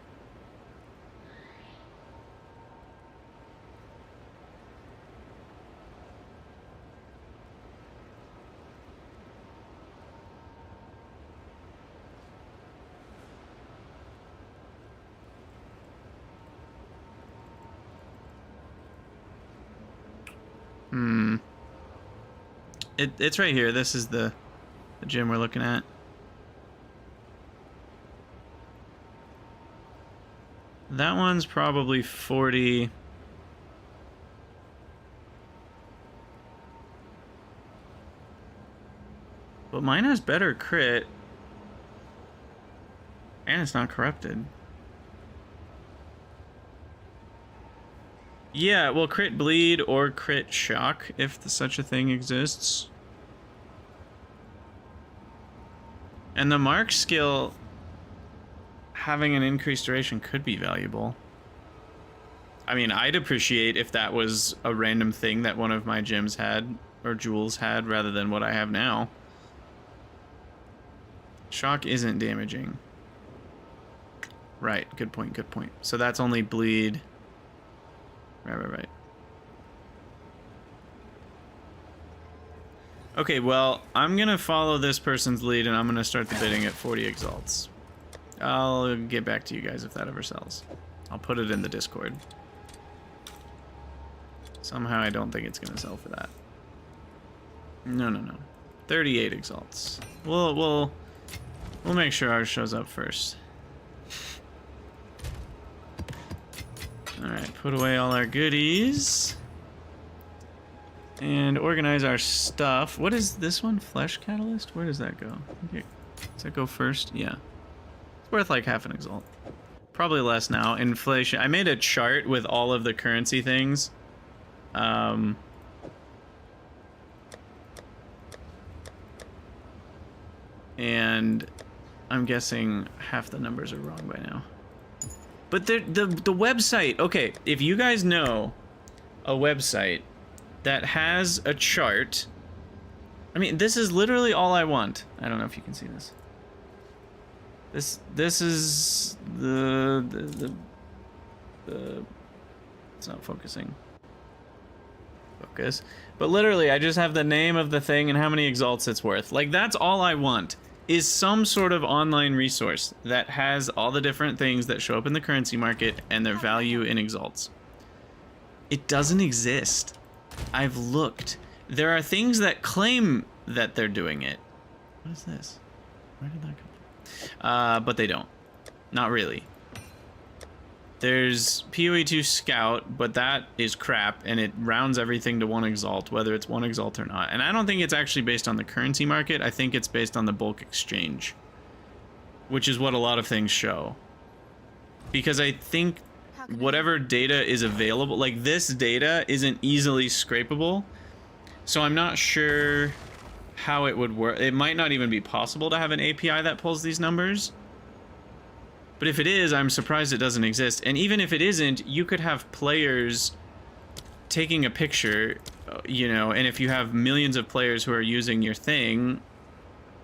It's right here. This is the gym we're looking at. That one's probably 40. But mine has better crit. And it's not corrupted. Yeah, well, crit bleed or crit shock, if such a thing exists. And the mark skill, having an increased duration could be valuable. I mean, I'd appreciate if that was a random thing that one of my gems had, or jewels had, rather than what I have now. Shock isn't damaging. Right, good point, good point. So that's only bleed. Right. Okay, well, I'm gonna follow this person's lead and I'm gonna start the bidding at 40 exalts. I'll get back to you guys if that ever sells. I'll put it in the Discord. Somehow I don't think it's gonna sell for that. No. 38 exalts. We'll make sure ours shows up first. Alright, put away all our goodies. And organize our stuff. What is this one? Flesh Catalyst? Where does that go? Okay. Does that go first? Yeah. It's worth like half an exalt. Probably less now. Inflation. I made a chart with all of the currency things. And I'm guessing half the numbers are wrong by now. But the website, okay, if you guys know a website that has a chart, I mean, this is literally all I want. I don't know if you can see this. This is the it's not focusing. Focus. But literally, I just have the name of the thing and how many exalts it's worth. Like, that's all I want. Is some sort of online resource that has all the different things that show up in the currency market and their value in exalts. It doesn't exist. I've looked. There are things that claim that they're doing it. What is this? Where did that come from? But they don't. Not really. There's PoE2 Scout, but that is crap, and it rounds everything to 1 exalt, whether it's 1 exalt or not. And I don't think it's actually based on the currency market. I think it's based on the bulk exchange, which is what a lot of things show. Because I think whatever data is available, like this data isn't easily scrapable, so I'm not sure how it would work. It might not even be possible to have an API that pulls these numbers. But if it is, I'm surprised it doesn't exist. And even if it isn't, you could have players taking a picture, you know, and if you have millions of players who are using your thing,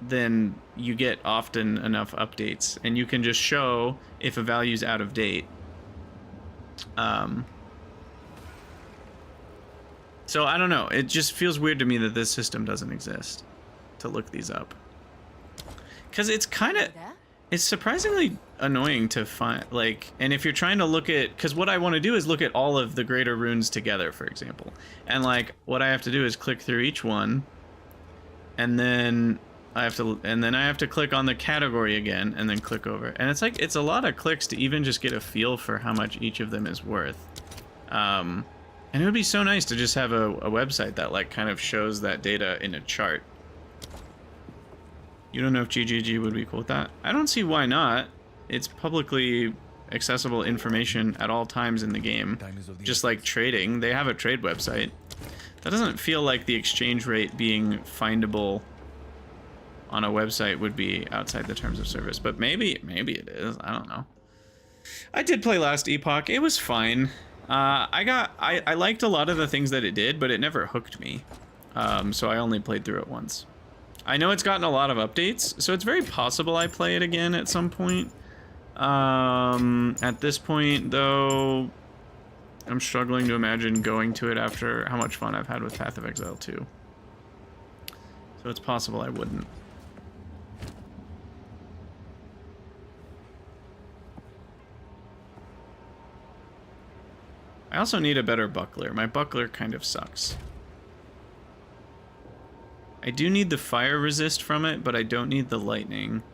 then you get often enough updates. And you can just show if a value's out of date. So I don't know. It just feels weird to me that this system doesn't exist to look these up. Because it's kind of... It's surprisingly annoying to find, like, and if you're trying to look at, because what I want to do is look at all of the greater runes together, for example. And, like, what I have to do is click through each one, and then I have to click on the category again, and then click over. And it's like, it's a lot of clicks to even just get a feel for how much each of them is worth. And it would be so nice to just have a website that, like, kind of shows that data in a chart. You don't know if GGG would be cool with that? I don't see why not. It's publicly accessible information at all times in the game. Just like trading. They have a trade website. That doesn't feel like the exchange rate being findable on a website would be outside the terms of service. But maybe it is. I don't know. I did play last Epoch. It was fine. I liked a lot of the things that it did, but it never hooked me. So I only played through it once. I know it's gotten a lot of updates, so it's very possible I play it again at some point. At this point, though, I'm struggling to imagine going to it after how much fun I've had with Path of Exile 2. So it's possible I wouldn't. I also need a better buckler. My buckler kind of sucks. I do need the fire resist from it, but I don't need the lightning.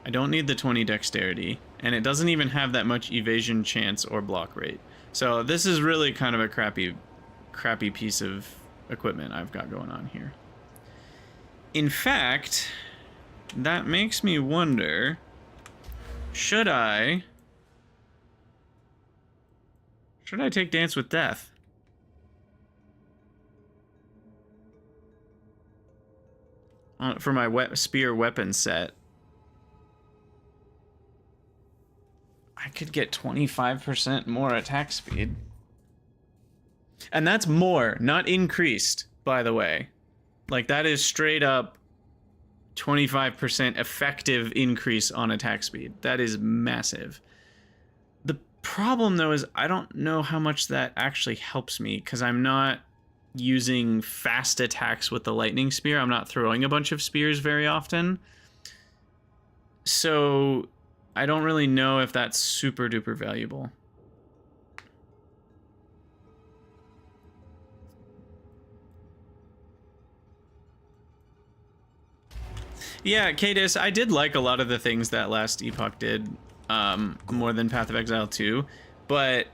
I don't need the 20 dexterity, and it doesn't even have that much evasion chance or block rate. So this is really kind of a crappy piece of equipment I've got going on here. In fact, that makes me wonder, should I take Dance with Death? For my spear weapon set. I could get 25% more attack speed. And that's more, not increased, by the way. Like, that is straight up 25% effective increase on attack speed. That is massive. The problem, though, is I don't know how much that actually helps me, because I'm not using fast attacks with the lightning spear. I'm not throwing a bunch of spears very often. So I don't really know if that's super duper valuable. Yeah, Cadis, I did like a lot of the things that last Epoch did, more than Path of Exile 2, but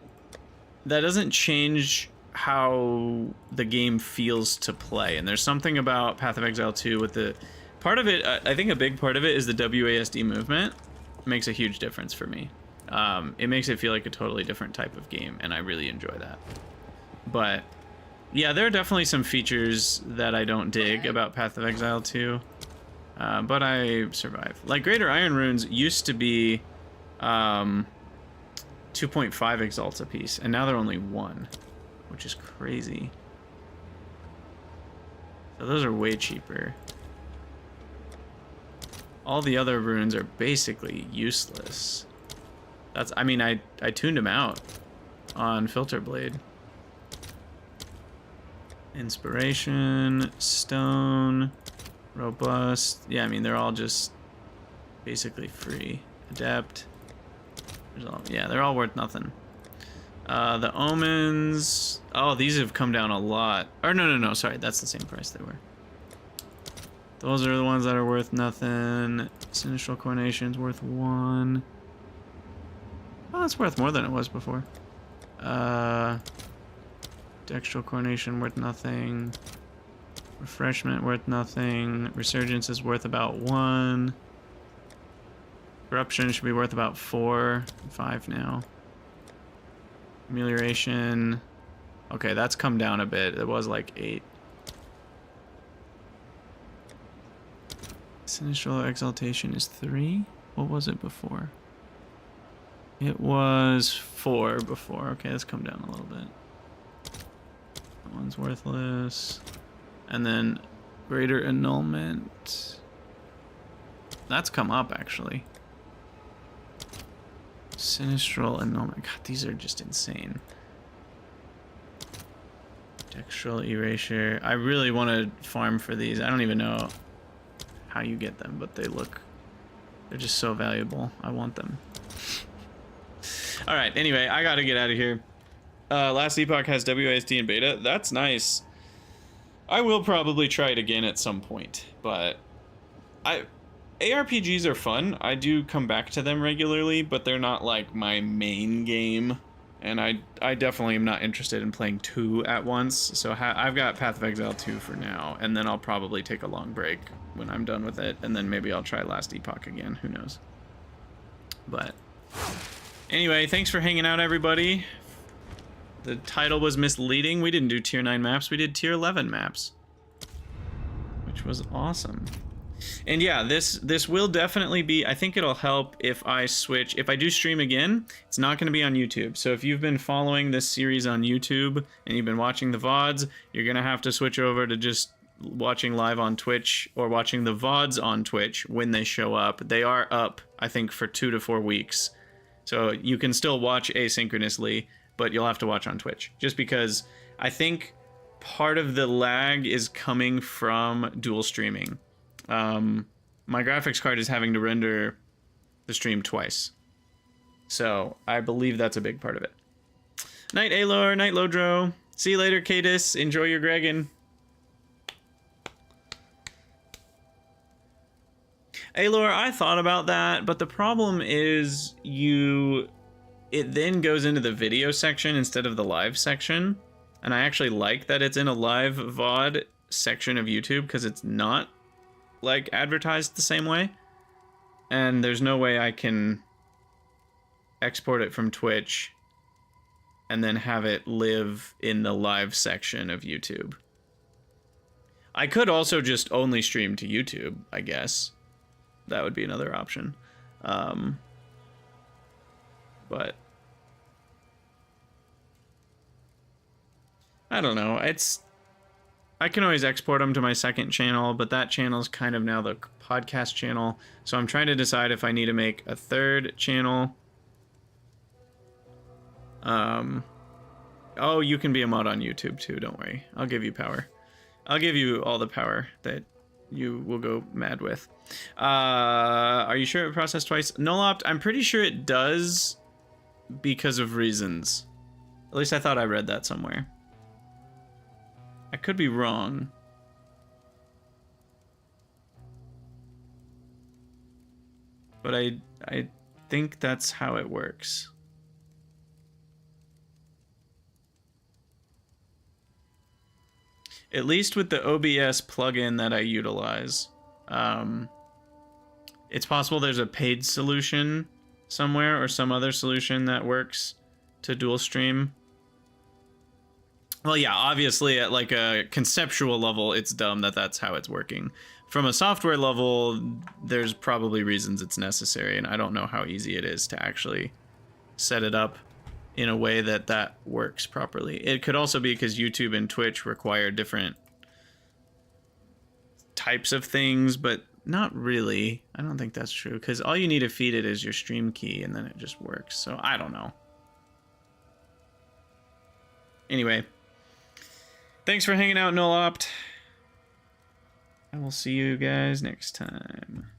that doesn't change how the game feels to play. And there's something about Path of Exile 2 with the part of it, I think a big part of it is the WASD movement. It makes a huge difference for me. It makes it feel like a totally different type of game, and I really enjoy that. But yeah, there are definitely some features that I don't dig about Path of Exile 2, but I survive. Like Greater Iron Runes used to be 2.5 exalts apiece, and now they're only 1. Which is crazy. So those are way cheaper. All the other runes are basically useless. That's, I mean, I tuned them out on Filter Blade. Inspiration, Stone, Robust. Yeah, I mean, they're all just basically free. Adept. Yeah, they're all worth nothing. The Omens... Oh, these have come down a lot. Or no, sorry, that's the same price they were. Those are the ones that are worth nothing. Sinistral Coronation's worth 1. Oh, that's worth more than it was before. Dextral Coronation worth nothing. Refreshment worth nothing. Resurgence is worth about 1. Corruption should be worth about 4. 5 now. Amelioration. Okay, that's come down a bit. It was like 8. Sinistral Exaltation is 3? What was it before? It was 4 before. Okay, let's come down a little bit. That one's worthless. And then Greater Annulment. That's come up, actually. Sinistral Annulment. God, these are just insane. Dextral Erasure. I really want to farm for these. I don't even know how you get them, but they're just so valuable. I want them. Alright, anyway, I gotta get out of here. Last Epoch has WASD in beta. That's nice. I will probably try it again at some point, but ARPGs are fun. I do come back to them regularly, but they're not like my main game. And I definitely am not interested in playing 2 at once. So I've got Path of Exile 2 for now, and then I'll probably take a long break when I'm done with it, and then maybe I'll try Last Epoch again. Who knows? But anyway, thanks for hanging out, everybody. The title was misleading. We didn't do tier 9 maps. We did tier 11 maps, which was awesome. And yeah, this will definitely be, I think it'll help if I switch. If I do stream again, it's not going to be on YouTube. So if you've been following this series on YouTube and you've been watching the VODs, you're going to have to switch over to just watching live on Twitch or watching the VODs on Twitch when they show up. They are up, I think, for 2 to 4 weeks. So you can still watch asynchronously, but you'll have to watch on Twitch. Just because I think part of the lag is coming from dual streaming. My graphics card is having to render the stream twice. So I believe that's a big part of it. Night Alor, night Lodro. See you later, Cadis. Enjoy your Gregan. Alor, I thought about that, but the problem is it then goes into the video section instead of the live section. And I actually like that it's in a live VOD section of YouTube because it's not like advertised the same way. And there's no way I can export it from Twitch and then have it live in the live section of YouTube. I could also just only stream to YouTube, I guess. That would be another option. But I don't know. I can always export them to my second channel, but that channel is kind of now the podcast channel. So I'm trying to decide if I need to make a third channel. Oh, you can be a mod on YouTube too, don't worry. I'll give you power. I'll give you all the power that you will go mad with. Are you sure it processed twice? Null-opt, I'm pretty sure it does because of reasons. At least I thought I read that somewhere. I could be wrong. But I think that's how it works. At least with the OBS plugin that I utilize. It's possible there's a paid solution somewhere or some other solution that works to dual stream. Well, yeah, obviously at like a conceptual level, it's dumb that that's how it's working. From a software level, there's probably reasons it's necessary, and I don't know how easy it is to actually set it up in a way that that works properly. It could also be because YouTube and Twitch require different types of things, but not really. I don't think that's true, because all you need to feed it is your stream key, and then it just works. So I don't know. Anyway. Thanks for hanging out, Null-opt. I will see you guys next time.